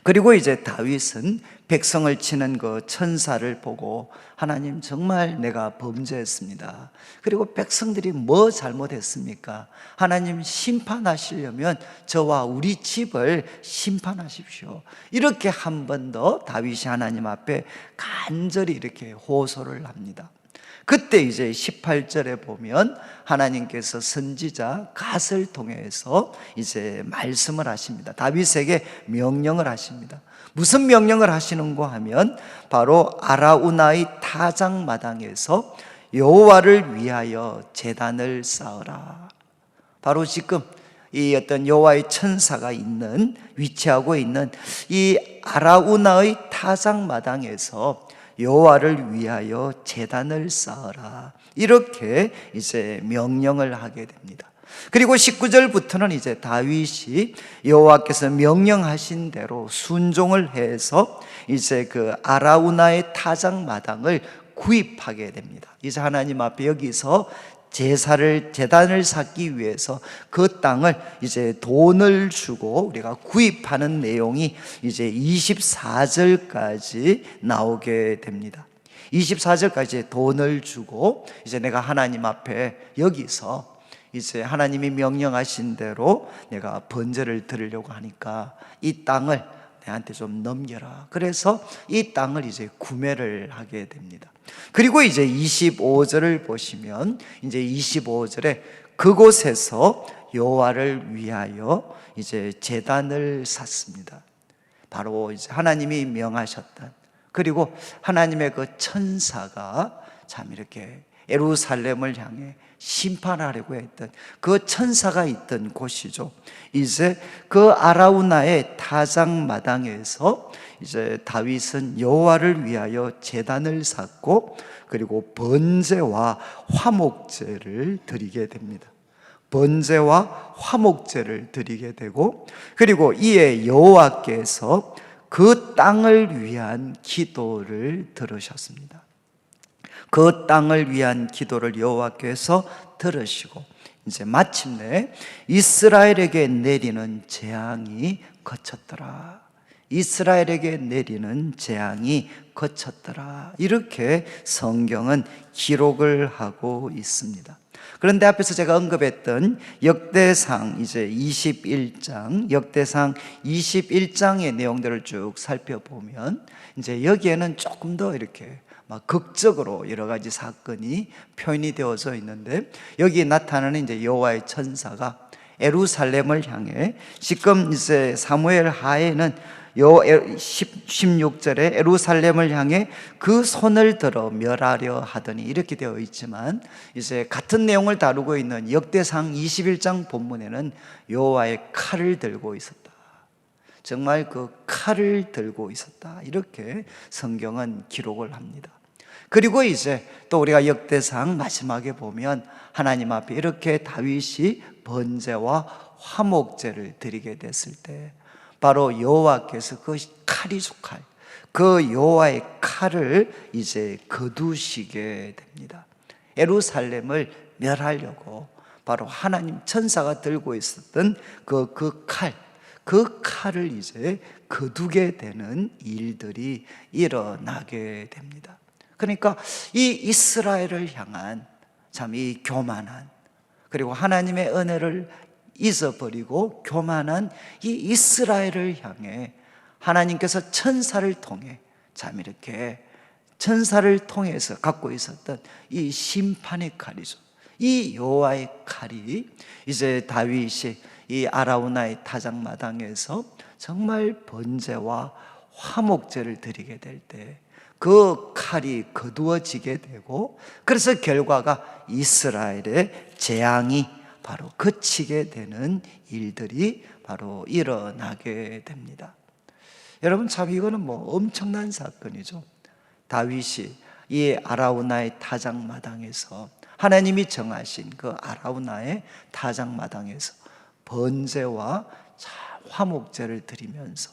Speaker 1: 그리고 이제 다윗은 백성을 치는 그 천사를 보고 하나님, 정말 내가 범죄했습니다. 그리고 백성들이 뭐 잘못했습니까? 하나님, 심판하시려면 저와 우리 집을 심판하십시오. 이렇게 한 번 더 다윗이 하나님 앞에 간절히 이렇게 호소를 합니다. 그때 이제 18절에 보면 하나님께서 선지자 갓을 통해서 이제 말씀을 하십니다. 다윗에게 명령을 하십니다. 무슨 명령을 하시는가 하면 바로 아라우나의 타작마당에서 여호와를 위하여 제단을 쌓으라. 바로 지금 이 어떤 여호와의 천사가 있는, 위치하고 있는 이 아라우나의 타작마당에서 여호와를 위하여 제단을 쌓으라, 이렇게 이제 명령을 하게 됩니다. 그리고 19절부터는 이제 다윗이 여호와께서 명령하신 대로 순종을 해서 이제 그 아라우나의 타작마당을 구입하게 됩니다. 이제 하나님 앞에 여기서 제단을 쌓기 위해서 그 땅을 이제 돈을 주고 우리가 구입하는 내용이 이제 24절까지 나오게 됩니다. 24절까지 돈을 주고 이제 내가 하나님 앞에 여기서 이제 하나님이 명령하신 대로 내가 번제를 드리려고 하니까 이 땅을 내한테 좀 넘겨라. 그래서 이 땅을 이제 구매를 하게 됩니다. 그리고 이제 25절을 보시면 이제 25절에 그곳에서 여호와를 위하여 이제 제단을 쌓습니다. 바로 이제 하나님이 명하셨던, 그리고 하나님의 그 천사가 참 이렇게 예루살렘을 향해 심판하려고 했던 그 천사가 있던 곳이죠. 이제 그 아라우나의 타작마당에서 이제 다윗은 여호와를 위하여 제단을 쌓고 그리고 번제와 화목제를 드리게 됩니다. 번제와 화목제를 드리게 되고, 그리고 이에 여호와께서 그 땅을 위한 기도를 들으셨습니다. 그 땅을 위한 기도를 여호와께서 들으시고 이제 마침내 이스라엘에게 내리는 재앙이 그쳤더라. 이스라엘에게 내리는 재앙이 그쳤더라. 이렇게 성경은 기록을 하고 있습니다. 그런데 앞에서 제가 언급했던 역대상 이제 21장, 역대상 21장의 내용들을 쭉 살펴보면 이제 여기에는 조금 더 이렇게 막 극적으로 여러 가지 사건이 표현이 되어져 있는데, 여기 나타나는 이제 여호와의 천사가 예루살렘을 향해 지금 이제 사무엘 하에는 16절에 예루살렘을 향해 그 손을 들어 멸하려 하더니 이렇게 되어 있지만, 이제 같은 내용을 다루고 있는 역대상 21장 본문에는 여호와의 칼을 들고 있었다, 정말 그 칼을 들고 있었다, 이렇게 성경은 기록을 합니다. 그리고 이제 또 우리가 역대상 마지막에 보면 하나님 앞에 이렇게 다윗이 번제와 화목제를 드리게 됐을 때 바로 여호와께서 그 칼이수칼, 그 여호와의 칼을 이제 거두시게 됩니다. 예루살렘을 멸하려고 바로 하나님 천사가 들고 있었던 그 칼을 이제 거두게 되는 일들이 일어나게 됩니다. 그러니까 이 이스라엘을 향한 참 이 교만한, 그리고 하나님의 은혜를 잊어버리고 교만한 이 이스라엘을 향해 하나님께서 천사를 통해 참 이렇게 천사를 통해서 갖고 있었던 이 심판의 칼이죠. 이 여호와의 칼이 이제 다윗이 이 아라우나의 타작마당에서 정말 번제와 화목제를 드리게 될 때 그 칼이 거두어지게 되고, 그래서 결과가 이스라엘의 재앙이 바로 그치게 되는 일들이 바로 일어나게 됩니다. 여러분, 참 이거는 뭐 엄청난 사건이죠. 다윗이 이 아라우나의 타작마당에서, 하나님이 정하신 그 아라우나의 타작마당에서 번제와 화목제를 드리면서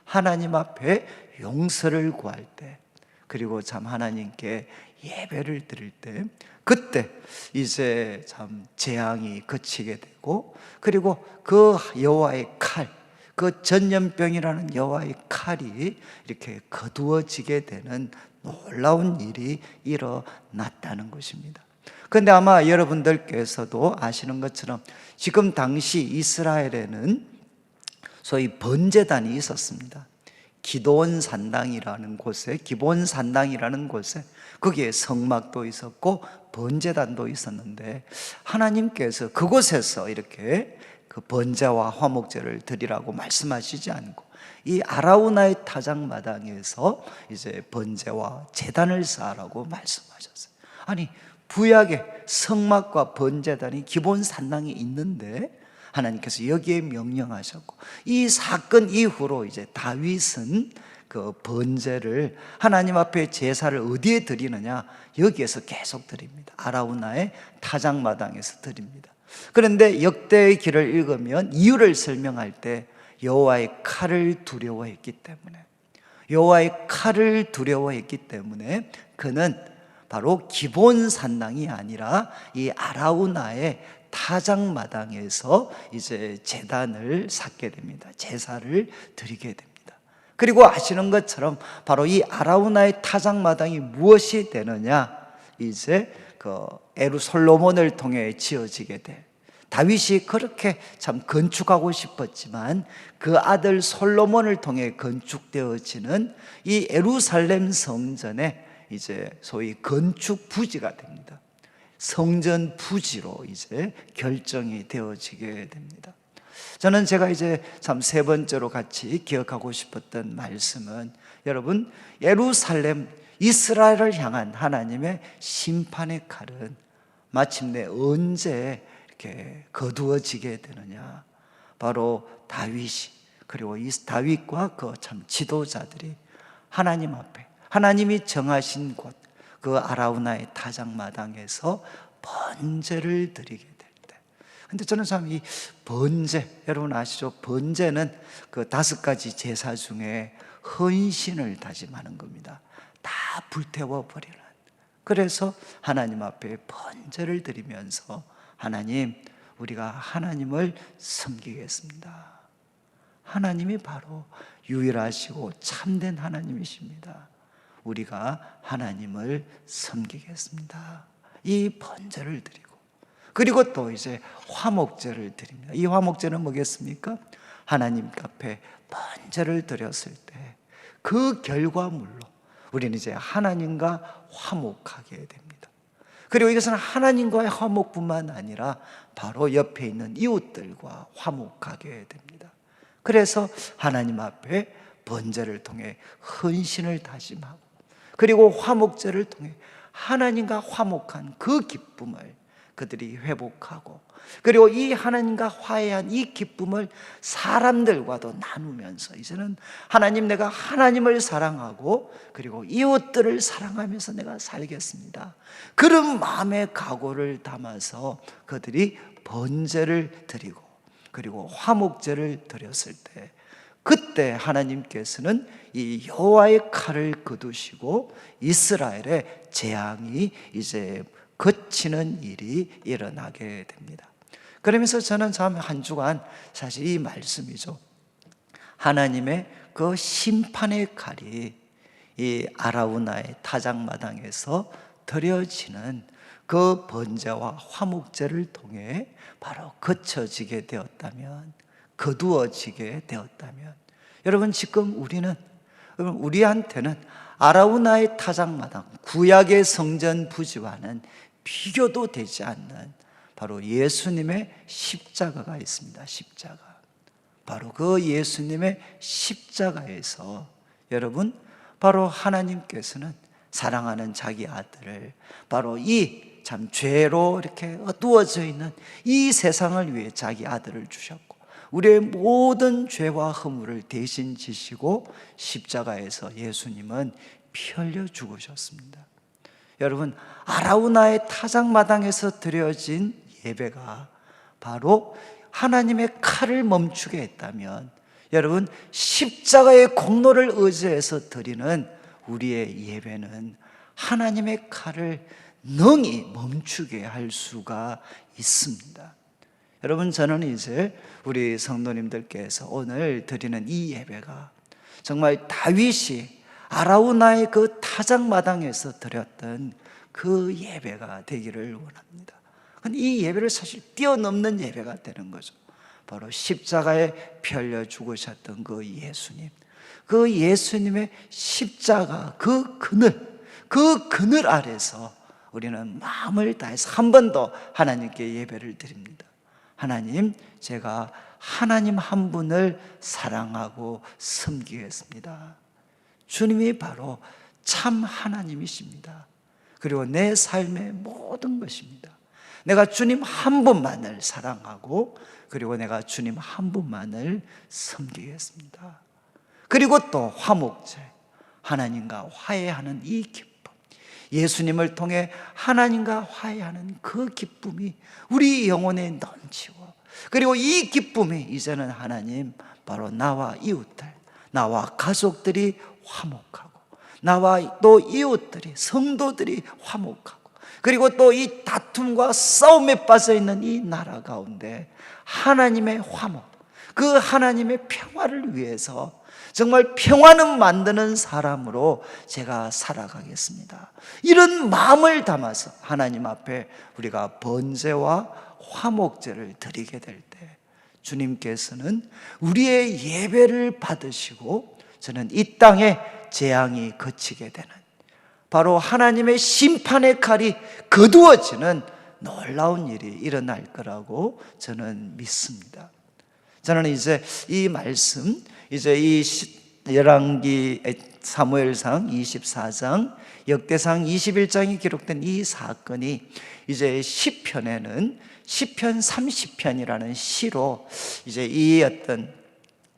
Speaker 1: 하나님 앞에 용서를 구할 때, 그리고 참 하나님께 예배를 드릴 때, 그때 이제 참 재앙이 그치게 되고, 그리고 그 여호와의 칼, 그 전염병이라는 여호와의 칼이 이렇게 거두어지게 되는 놀라운 일이 일어났다는 것입니다. 그런데 아마 여러분들께서도 아시는 것처럼 지금 당시 이스라엘에는 소위 번제단이 있었습니다. 기브온 산당이라는 곳에 거기에 성막도 있었고 번제단도 있었는데, 하나님께서 그곳에서 이렇게 그 번제와 화목제를 드리라고 말씀하시지 않고 이 아라우나의 타작마당에서 이제 번제와 제단을 쌓으라고 말씀하셨어요. 아니, 구약에 성막과 번제단이 기브온 산당에 있는데 하나님께서 여기에 명령하셨고, 이 사건 이후로 이제 다윗은 그 번제를 하나님 앞에 제사를 어디에 드리느냐? 여기에서 계속 드립니다. 아라우나의 타작마당에서 드립니다. 그런데 역대의 길을 읽으면 이유를 설명할 때 여호와의 칼을 두려워했기 때문에 그는 바로 기브온 산당이 아니라 이 아라우나의 타작마당에서 이제 제단을 쌓게 됩니다. 제사를 드리게 됩니다. 그리고 아시는 것처럼 바로 이 아라우나의 타작마당이 무엇이 되느냐? 이제 그 솔로몬을 통해 지어지게 돼. 다윗이 그렇게 참 건축하고 싶었지만 그 아들 솔로몬을 통해 건축되어지는 이 예루살렘 성전의 이제 소위 건축 부지가 됩니다. 성전 부지로 이제 결정이 되어지게 됩니다. 저는 제가 이제 참 세 번째로 같이 기억하고 싶었던 말씀은, 여러분, 예루살렘, 이스라엘을 향한 하나님의 심판의 칼은 마침내 언제 이렇게 거두어지게 되느냐? 바로 다윗이, 그리고 이 다윗과 그 참 지도자들이 하나님 앞에, 하나님이 정하신 곳, 그 아라우나의 타작마당에서 번제를 드리게 될 때. 근데 저는 참 이 번제, 여러분 아시죠? 번제는 그 5가지 제사 중에 헌신을 다짐하는 겁니다. 다 불태워버리는. 그래서 하나님 앞에 번제를 드리면서, 하나님, 우리가 하나님을 섬기겠습니다. 하나님이 바로 유일하시고 참된 하나님이십니다. 우리가 하나님을 섬기겠습니다. 이 번제를 드리고, 그리고 또 이제 화목제를 드립니다. 이 화목제는 뭐겠습니까? 하나님 앞에 번제를 드렸을 때 그 결과물로 우리는 이제 하나님과 화목하게 됩니다. 그리고 이것은 하나님과의 화목뿐만 아니라 바로 옆에 있는 이웃들과 화목하게 됩니다. 그래서 하나님 앞에 번제를 통해 헌신을 다짐하고, 그리고 화목제를 통해 하나님과 화목한 그 기쁨을 그들이 회복하고, 그리고 이 하나님과 화해한 이 기쁨을 사람들과도 나누면서 이제는 하나님, 내가 하나님을 사랑하고 그리고 이웃들을 사랑하면서 내가 살겠습니다, 그런 마음의 각오를 담아서 그들이 번제를 드리고 그리고 화목제를 드렸을 때, 그때 하나님께서는 이 여호와의 칼을 거두시고 이스라엘의 재앙이 이제 그치는 일이 일어나게 됩니다. 그러면서 저는 참 한 주간 사실 이 말씀이죠. 하나님의 그 심판의 칼이 이 아라우나의 타작마당에서 드려지는 그 번제와 화목제를 통해 바로 거쳐지게 되었다면, 거두어지게 되었다면, 여러분 지금 우리한테는 아라우나의 타작마당, 구약의 성전 부지와는 비교도 되지 않는 바로 예수님의 십자가가 있습니다. 십자가. 바로 그 예수님의 십자가에서 여러분, 바로 하나님께서는 사랑하는 자기 아들을 바로 이 참 죄로 이렇게 어두워져 있는 이 세상을 위해 자기 아들을 주셨고, 우리의 모든 죄와 허물을 대신 지시고 십자가에서 예수님은 피 흘려 죽으셨습니다. 여러분, 아라우나의 타작마당에서 드려진 예배가 바로 하나님의 칼을 멈추게 했다면, 여러분 십자가의 공로를 의지해서 드리는 우리의 예배는 하나님의 칼을 능히 멈추게 할 수가 있습니다. 여러분, 저는 이제 우리 성도님들께서 오늘 드리는 이 예배가 정말 다윗이 아라우나의 그 타작마당에서 드렸던 그 예배가 되기를 원합니다. 근데 이 예배를 사실 뛰어넘는 예배가 되는 거죠. 바로 십자가에 피 흘려 죽으셨던 그 예수님, 그 예수님의 십자가 그 그늘 아래서 우리는 마음을 다해서 한 번 더 하나님께 예배를 드립니다. 하나님, 제가 하나님 한 분을 사랑하고 섬기겠습니다. 주님이 바로 참 하나님이십니다. 그리고 내 삶의 모든 것입니다. 내가 주님 한 분만을 사랑하고 그리고 내가 주님 한 분만을 섬기겠습니다. 그리고 또 화목제, 하나님과 화해하는 이 기쁨, 예수님을 통해 하나님과 화해하는 그 기쁨이 우리 영혼에 넘치고, 그리고 이 기쁨이 이제는 하나님 바로 나와 이웃들, 나와 가족들이 화목하고, 나와 또 이웃들이, 성도들이 화목하고, 그리고 또 이 다툼과 싸움에 빠져있는 이 나라 가운데 하나님의 화목, 그 하나님의 평화를 위해서 정말 평화는 만드는 사람으로 제가 살아가겠습니다, 이런 마음을 담아서 하나님 앞에 우리가 번제와 화목제를 드리게 될 때 주님께서는 우리의 예배를 받으시고 저는 이 땅에 재앙이 그치게 되는, 바로 하나님의 심판의 칼이 거두어지는 놀라운 일이 일어날 거라고 저는 믿습니다. 저는 이제 이 말씀, 이제 이 열왕기, 사무엘상 24장, 역대상 21장이 기록된 이 사건이 이제 시편에는 시편 30편이라는 시로 이제 이 어떤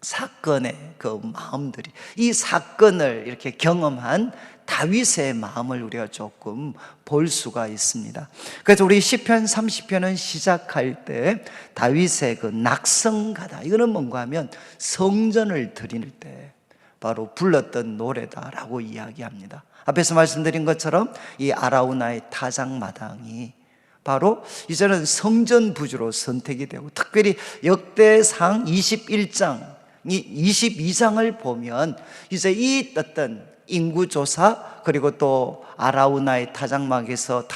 Speaker 1: 사건의 그 마음들이, 이 사건을 이렇게 경험한 다윗의 마음을 우리가 조금 볼 수가 있습니다. 그래서 우리 시편 30편은 시작할 때 다윗의 그 낙성가다, 이거는 뭔가 하면 성전을 드릴 때 바로 불렀던 노래다라고 이야기합니다. 앞에서 말씀드린 것처럼 이 아라우나의 타작마당이 바로 이제는 성전 부지로 선택이 되고, 특별히 역대상 21장, 22장을 보면 이제 이 어떤 인구조사, 그리고 또 아라우나의 타작마당에서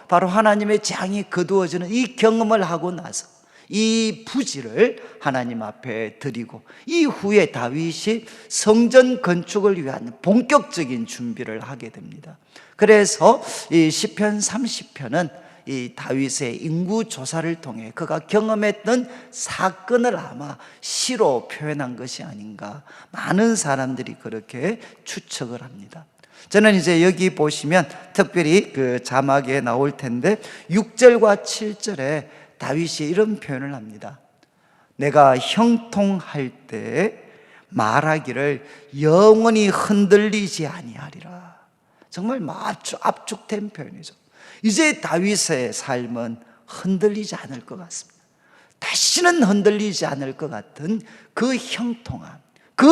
Speaker 1: 바로 하나님의 재앙이 거두어지는 이 경험을 하고 나서 이 부지를 하나님 앞에 드리고, 이후에 다윗이 성전 건축을 위한 본격적인 준비를 하게 됩니다. 그래서 이 시편 30편은 이 다윗의 인구 조사를 통해 그가 경험했던 사건을 아마 시로 표현한 것이 아닌가, 많은 사람들이 그렇게 추측을 합니다. 저는 이제 여기 보시면 특별히 그 자막에 나올 텐데 6절과 7절에 다윗이 이런 표현을 합니다. 내가 형통할 때 말하기를 영원히 흔들리지 아니하리라. 정말 압축된 표현이죠. 이제 다윗의 삶은 흔들리지 않을 것 같습니다. 다시는 흔들리지 않을 것 같은 그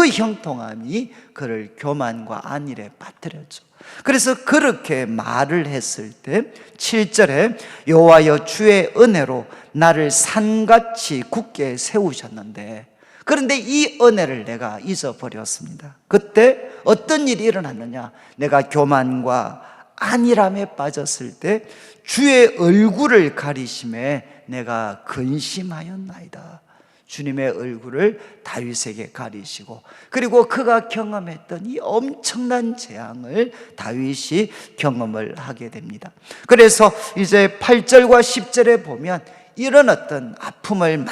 Speaker 1: 형통함이 그를 교만과 안일에 빠뜨렸죠. 그래서 그렇게 말을 했을 때 7절에 여호와여 주의 은혜로 나를 산같이 굳게 세우셨는데, 그런데 이 은혜를 내가 잊어버렸습니다. 그때 어떤 일이 일어났느냐? 내가 교만과 안일함에 빠졌을 때 주의 얼굴을 가리심에 내가 근심하였나이다. 주님의 얼굴을 다윗에게 가리시고, 그리고 그가 경험했던 이 엄청난 재앙을 다윗이 경험을 하게 됩니다. 그래서 이제 8절과 10절에 보면 이런 어떤 아픔을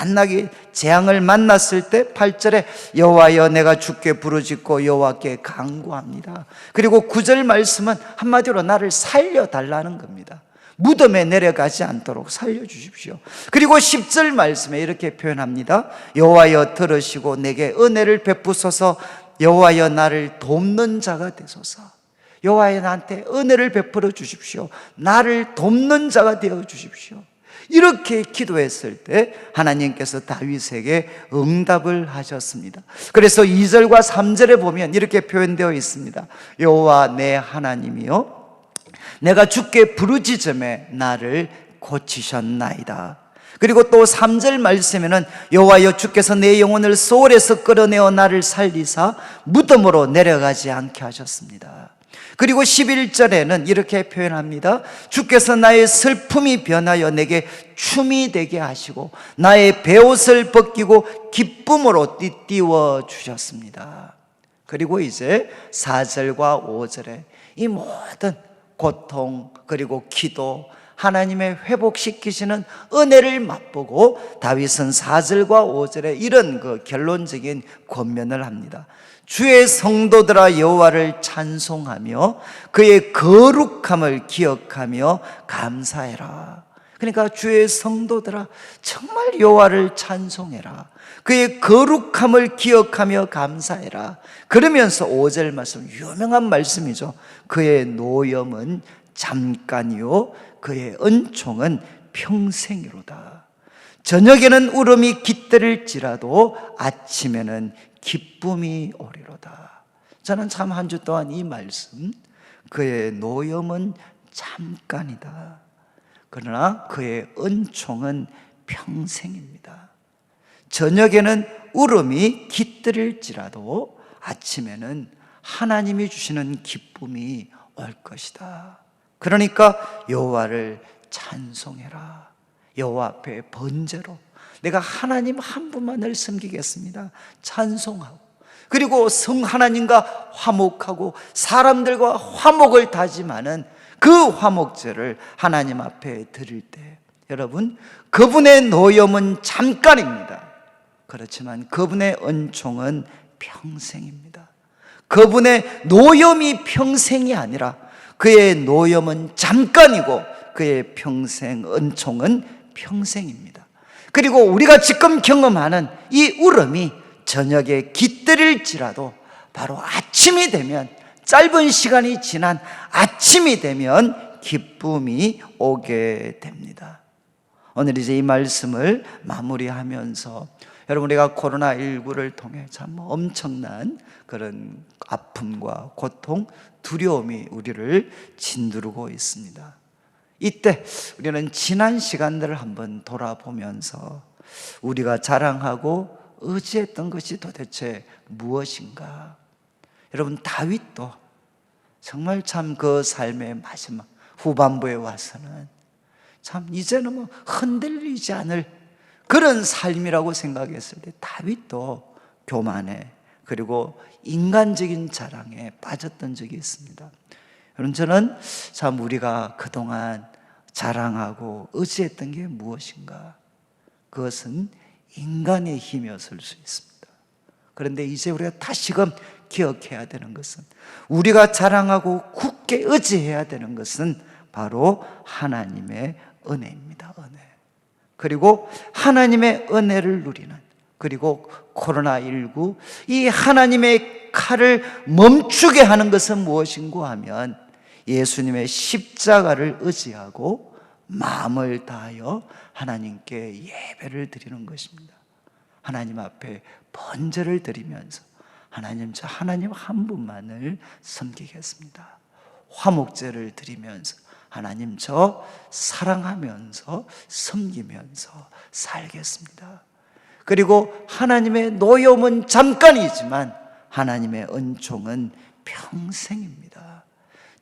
Speaker 1: 재앙을 만났을 때 8절에 여호와여 내가 주께 부르짖고 여호와께 간구합니다. 그리고 9절 말씀은 한마디로 나를 살려달라는 겁니다. 무덤에 내려가지 않도록 살려주십시오. 그리고 10절 말씀에 이렇게 표현합니다. 여호와여 들으시고 내게 은혜를 베푸소서. 여호와여 나를 돕는 자가 되소서. 여호와여 나한테 은혜를 베풀어 주십시오. 나를 돕는 자가 되어 주십시오. 이렇게 기도했을 때 하나님께서 다윗에게 응답을 하셨습니다. 그래서 2절과 3절에 보면 이렇게 표현되어 있습니다. 여호와 내 하나님이여 내가 주께 부르짖음에 나를 고치셨나이다. 그리고 또 3절 말씀에는 여호와여 주께서 내 영혼을 소홀에서 끌어내어 나를 살리사 무덤으로 내려가지 않게 하셨습니다. 그리고 11절에는 이렇게 표현합니다. 주께서 나의 슬픔이 변하여 내게 춤이 되게 하시고 나의 베옷을 벗기고 기쁨으로 띠띠워 주셨습니다. 그리고 이제 4절과 5절에 이 모든 고통 그리고 기도, 하나님의 회복시키시는 은혜를 맛보고 다윗은 4절과 5절에 이런 그 결론적인 권면을 합니다. 주의 성도들아 여호와를 찬송하며 그의 거룩함을 기억하며 감사해라. 그러니까 주의 성도들아 정말 여호와를 찬송해라. 그의 거룩함을 기억하며 감사해라. 그러면서 5절 말씀, 유명한 말씀이죠. 그의 노염은 잠깐이요 그의 은총은 평생이로다. 저녁에는 울음이 깃들일지라도 아침에는 기쁨이 오리로다. 저는 참 한 주 동안 이 말씀, 그의 노염은 잠깐이다. 그러나 그의 은총은 평생입니다. 저녁에는 울음이 깃들일지라도 아침에는 하나님이 주시는 기쁨이 올 것이다. 그러니까 여호와를 찬송해라. 여호와 앞에 번제로 내가 하나님 한 분만을 섬기겠습니다. 찬송하고, 그리고 성 하나님과 화목하고 사람들과 화목을 다짐하는 그 화목제를 하나님 앞에 드릴 때, 여러분, 그분의 노염은 잠깐입니다. 그렇지만 그분의 은총은 평생입니다. 그분의 노염이 평생이 아니라 그의 노염은 잠깐이고 그의 은총은 평생입니다. 그리고 우리가 지금 경험하는 이 울음이 저녁에 깃들일지라도 바로 아침이 되면, 짧은 시간이 지난 아침이 되면 기쁨이 오게 됩니다. 오늘 이제 이 말씀을 마무리하면서 여러분, 우리가 코로나19를 통해 참 엄청난 그런 아픔과 고통, 두려움이 우리를 짓누르고 있습니다. 이때 우리는 지난 시간들을 한번 돌아보면서 우리가 자랑하고 의지했던 것이 도대체 무엇인가? 여러분, 다윗도 정말 참 그 삶의 마지막 후반부에 와서는 참 이제는 뭐 흔들리지 않을 그런 삶이라고 생각했을 때 다윗도 교만에 그리고 인간적인 자랑에 빠졌던 적이 있습니다. 여러분, 저는 참 우리가 그동안 자랑하고 의지했던 게 무엇인가? 그것은 인간의 힘이었을 수 있습니다. 그런데 이제 우리가 다시금 기억해야 되는 것은, 우리가 자랑하고 굳게 의지해야 되는 것은 바로 하나님의 은혜입니다. 은혜. 그리고 하나님의 은혜를 누리는, 그리고 코로나19 이 하나님의 칼을 멈추게 하는 것은 무엇인고 하면 예수님의 십자가를 의지하고 마음을 다하여 하나님께 예배를 드리는 것입니다. 하나님 앞에 번제를 드리면서 하나님, 저 하나님 한 분만을 섬기겠습니다. 화목제를 드리면서 하나님, 저 사랑하면서 섬기면서 살겠습니다. 그리고 하나님의 노여움은 잠깐이지만 하나님의 은총은 평생입니다.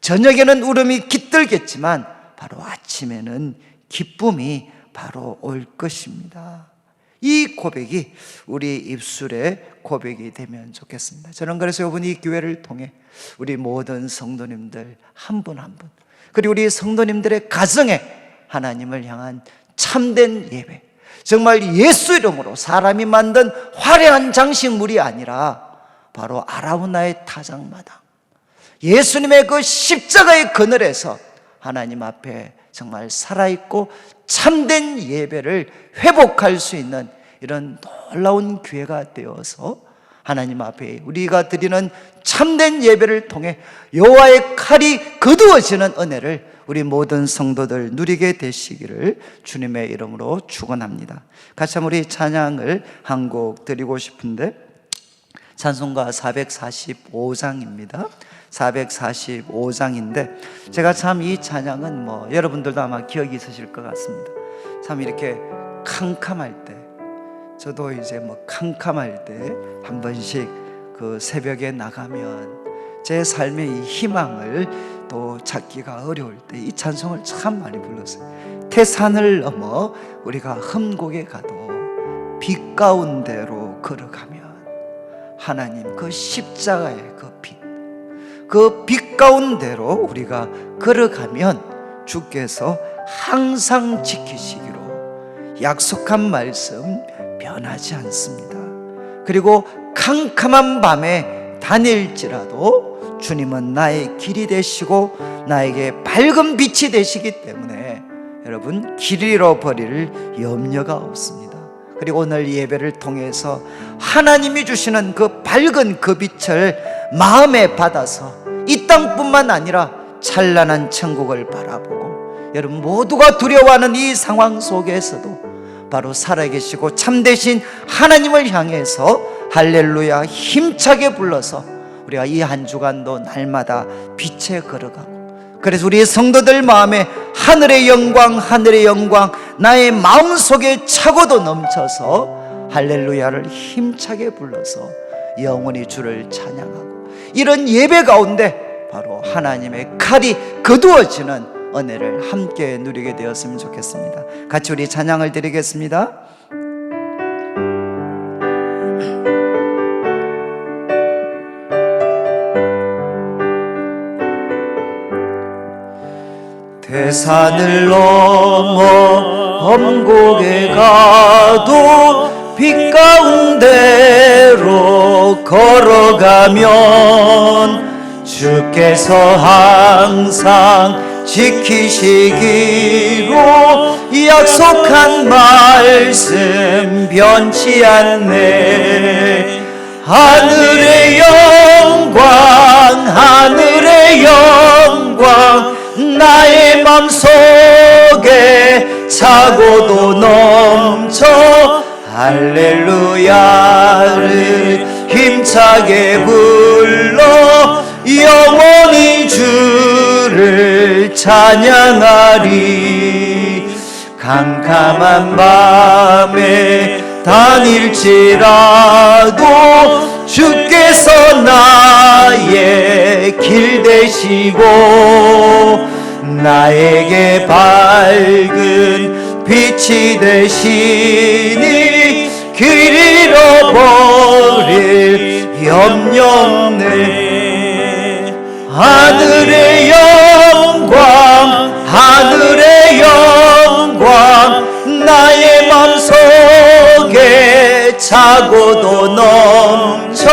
Speaker 1: 저녁에는 울음이 깃들겠지만 바로 아침에는 기쁨이 바로 올 것입니다. 이 고백이 우리 입술의 고백이 되면 좋겠습니다. 저는 그래서 이번 이 기회를 통해 우리 모든 성도님들 한 분 한 분, 그리고 우리 성도님들의 가정에 하나님을 향한 참된 예배, 정말 예수 이름으로 사람이 만든 화려한 장식물이 아니라 바로 아라우나의 타작마당, 예수님의 그 십자가의 그늘에서 하나님 앞에 정말 살아있고 참된 예배를 회복할 수 있는 이런 놀라운 기회가 되어서 하나님 앞에 우리가 드리는 참된 예배를 통해 여호와의 칼이 거두어지는 은혜를 우리 모든 성도들 누리게 되시기를 주님의 이름으로 축원합니다. 같이 한번 우리 찬양을 한 곡 드리고 싶은데, 찬송가 445장입니다. 445장인데 제가 참 이 찬양은 여러분들도 아마 기억이 있으실 것 같습니다. 참 이렇게 캄캄할 때, 저도 이제 캄캄할 때 한 번씩 그 새벽에 나가면 제 삶의 이 희망을 또 찾기가 어려울 때 이 찬송을 참 많이 불렀어요. 태산을 넘어 우리가 흠곡에 가도 빛 가운데로 걸어가면 하나님 그 십자가의 그 빛 가운데로 우리가 걸어가면 주께서 항상 지키시기로 약속한 말씀 변하지 않습니다. 그리고 캄캄한 밤에 다닐지라도 주님은 나의 길이 되시고 나에게 밝은 빛이 되시기 때문에 여러분, 길 잃어버릴 염려가 없습니다. 그리고 오늘 예배를 통해서 하나님이 주시는 그 밝은 그 빛을 마음에 받아서 이 땅뿐만 아니라 찬란한 천국을 바라보고, 여러분 모두가 두려워하는 이 상황 속에서도 바로 살아계시고 참되신 하나님을 향해서 할렐루야 힘차게 불러서 우리가 이 한 주간도 날마다 빛에 걸어가고, 그래서 우리 성도들 마음에 하늘의 영광, 하늘의 영광 나의 마음속에 차고도 넘쳐서 할렐루야를 힘차게 불러서 영원히 주를 찬양하고, 이런 예배 가운데 바로 하나님의 칼이 거두어지는 은혜를 함께 누리게 되었으면 좋겠습니다. 같이 우리 찬양을 드리겠습니다. 태산을 넘어 험곡에 가도 빛 가운데로 걸어가면 주께서 항상 지키시기로 약속한 말씀 변치 않네. 하늘의 영광, 하늘의 영광 나의 맘속에 차고도 넘쳐 할렐루야를 힘차게 불러 영원히 주를 찬양하리. 캄캄한 밤에 다닐지라도 주께서 나의 길 되시고 나에게 밝은 빛이 되시니 길 잃어버릴 염려 없네. 하늘의 영광, 하늘의 나의 맘속에 차고도 넘쳐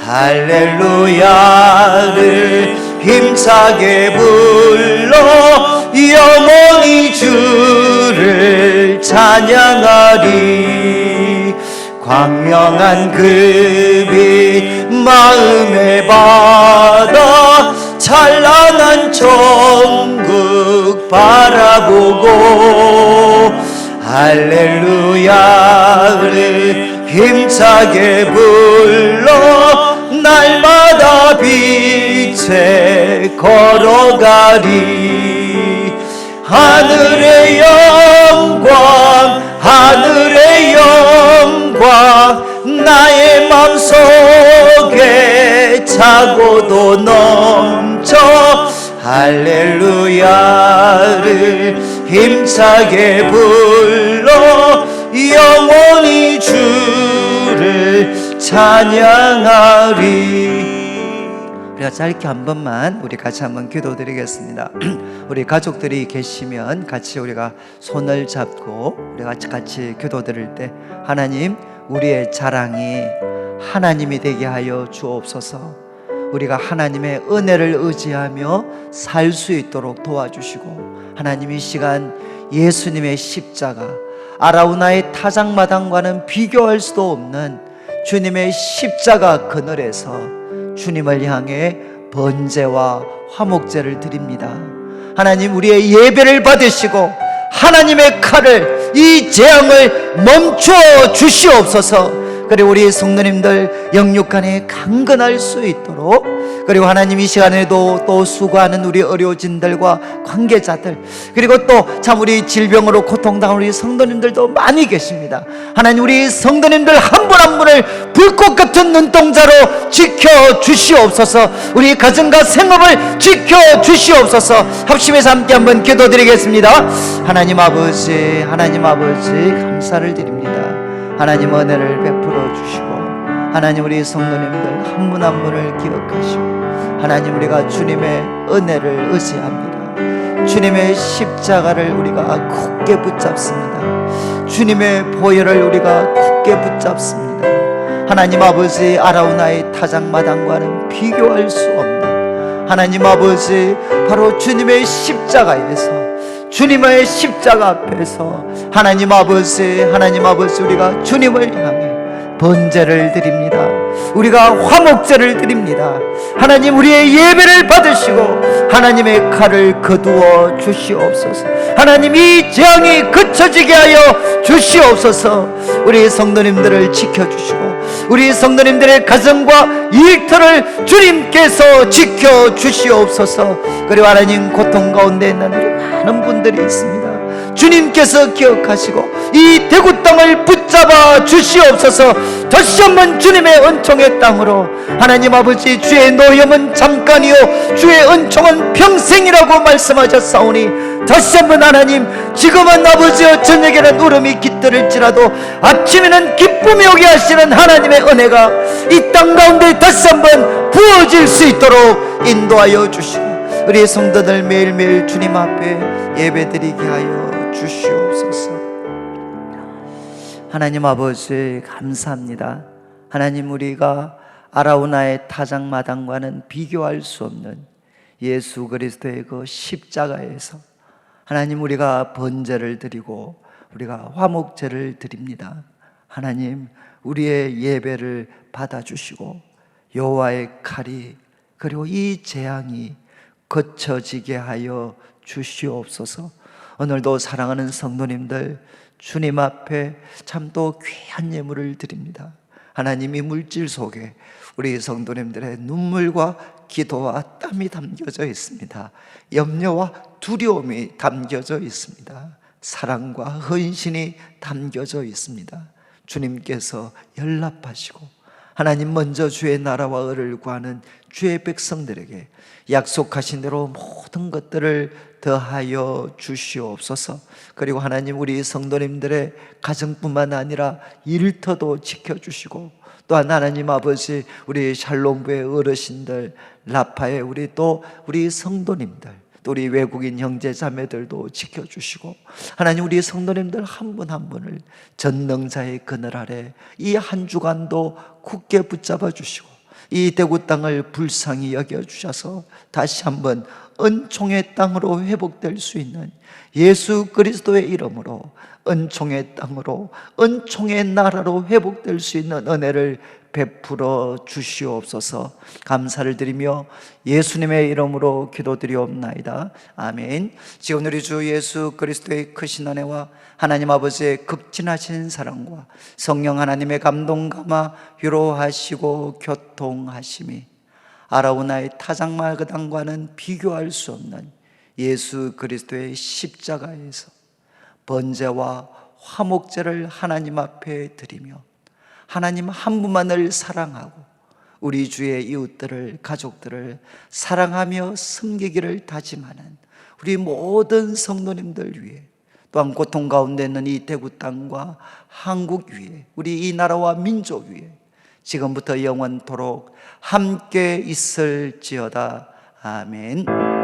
Speaker 1: 할렐루야를 힘차게 불러 영원히 주를 찬양하리. 광명한 그 빛 마음에 받아 찬란한 천국 바라보고 할렐루야를 힘차게 불러 날마다 빛에 걸어가리. 하늘의 영광 하늘의 영광 나의 맘속에 차고도 넘쳐 할렐루야를 힘차게 불러 영원히 주를 찬양하리. 우리가 짧게 한 번만 우리 같이 한번 기도드리겠습니다. 우리 가족들이 계시면 같이 우리가 손을 잡고 우리가 같이 기도드릴 때, 하나님, 우리의 자랑이 하나님이 되게 하여 주옵소서. 우리가 하나님의 은혜를 의지하며 살 수 있도록 도와주시고, 하나님, 이 시간 예수님의 십자가, 아라우나의 타작마당과는 비교할 수도 없는 주님의 십자가 그늘에서 주님을 향해 번제와 화목제를 드립니다. 하나님, 우리의 예배를 받으시고 하나님의 칼을, 이 재앙을 멈추어 주시옵소서. 그리고 우리 성도님들 영육간에 강건할 수 있도록, 그리고 하나님, 이 시간에도 또 수고하는 우리 의료진들과 관계자들, 그리고 또 참 우리 질병으로 고통당하는 우리 성도님들도 많이 계십니다. 하나님, 우리 성도님들 한 분 한 분을 불꽃 같은 눈동자로 지켜 주시옵소서. 우리 가정과 생업을 지켜 주시옵소서. 합심해서 함께 한번 기도드리겠습니다. 하나님 아버지, 하나님 아버지, 감사를 드립니다. 하나님, 은혜를 베풀어 주시고, 하나님, 우리 성도님들 한 분 한 분을 기억하시고, 하나님, 우리가 주님의 은혜를 의지합니다. 주님의 십자가를 우리가 굳게 붙잡습니다. 주님의 보혈을 우리가 굳게 붙잡습니다. 하나님 아버지, 아라우나의 타작마당과는 비교할 수 없는 하나님 아버지, 바로 주님의 십자가에서, 주님의 십자가 앞에서 하나님 아버지, 하나님 아버지, 우리가 주님을 향해 번제를 드립니다. 우리가 화목제를 드립니다. 하나님, 우리의 예배를 받으시고 하나님의 칼을 거두어 주시옵소서. 하나님, 이 재앙이 그쳐지게 하여 주시옵소서. 우리 성도님들을 지켜주시고 우리 성도님들의 가정과 일터를 주님께서 지켜주시옵소서. 그리고 하나님, 고통 가운데 있는 우리 많은 분들이 있습니다. 주님께서 기억하시고 이 대구 땅을 붙잡아 주시옵소서. 다시 한번 주님의 은총의 땅으로, 하나님 아버지, 주의 노염은 잠깐이요 주의 은총은 평생이라고 말씀하셨사오니, 다시 한번 하나님, 지금은 아버지여 저녁에는 울음이 깃들을지라도 아침에는 기쁨이 오게 하시는 하나님의 은혜가 이 땅 가운데 다시 한번 부어질 수 있도록 인도하여 주시고, 우리 성도들 매일매일 주님 앞에 예배드리게 하여 주시옵소서. 하나님 아버지, 감사합니다. 하나님, 우리가 아라우나의 타작마당과는 비교할 수 없는 예수 그리스도의 그 십자가에서 하나님, 우리가 번제를 드리고 우리가 화목제를 드립니다. 하나님, 우리의 예배를 받아주시고 여호와의 칼이, 그리고 이 재앙이 거쳐지게 하여 주시옵소서. 오늘도 사랑하는 성도님들 주님 앞에 참 또 귀한 예물을 드립니다. 하나님이 물질 속에 우리 성도님들의 눈물과 기도와 땀이 담겨져 있습니다. 염려와 두려움이 담겨져 있습니다. 사랑과 헌신이 담겨져 있습니다. 주님께서 연락하시고 하나님, 먼저 주의 나라와 의를 구하는 주의 백성들에게 약속하신 대로 모든 것들을 더하여 주시옵소서. 그리고 하나님, 우리 성도님들의 가정뿐만 아니라 일터도 지켜주시고, 또한 하나님 아버지, 우리 샬롬부의 어르신들, 라파의 우리 또 우리 성도님들, 또 우리 외국인 형제 자매들도 지켜주시고, 하나님 우리 성도님들 한 분 한 분을 전능자의 그늘 아래 이 한 주간도 굳게 붙잡아 주시고, 이 대구 땅을 불쌍히 여겨주셔서 다시 한번 은총의 땅으로 회복될 수 있는 예수 그리스도의 이름으로 은총의 땅으로, 은총의 나라로 회복될 수 있는 은혜를 베풀어 주시옵소서. 감사를 드리며 예수님의 이름으로 기도드리옵나이다. 아멘. 지금 우리 주 예수 그리스도의 크신 은혜와 하나님 아버지의 극진하신 사랑과 성령 하나님의 감동 감화 위로하시고 교통하심이 아라우나의 타작마그당과는 비교할 수 없는 예수 그리스도의 십자가에서 번제와 화목제를 하나님 앞에 드리며 하나님 한 분만을 사랑하고 우리 주의 이웃들을, 가족들을 사랑하며 섬기기를 다짐하는 우리 모든 성도님들 위해, 또한 고통 가운데 있는 이 대구 땅과 한국 위에, 우리 이 나라와 민족 위에 지금부터 영원토록 함께 있을지어다. 아멘.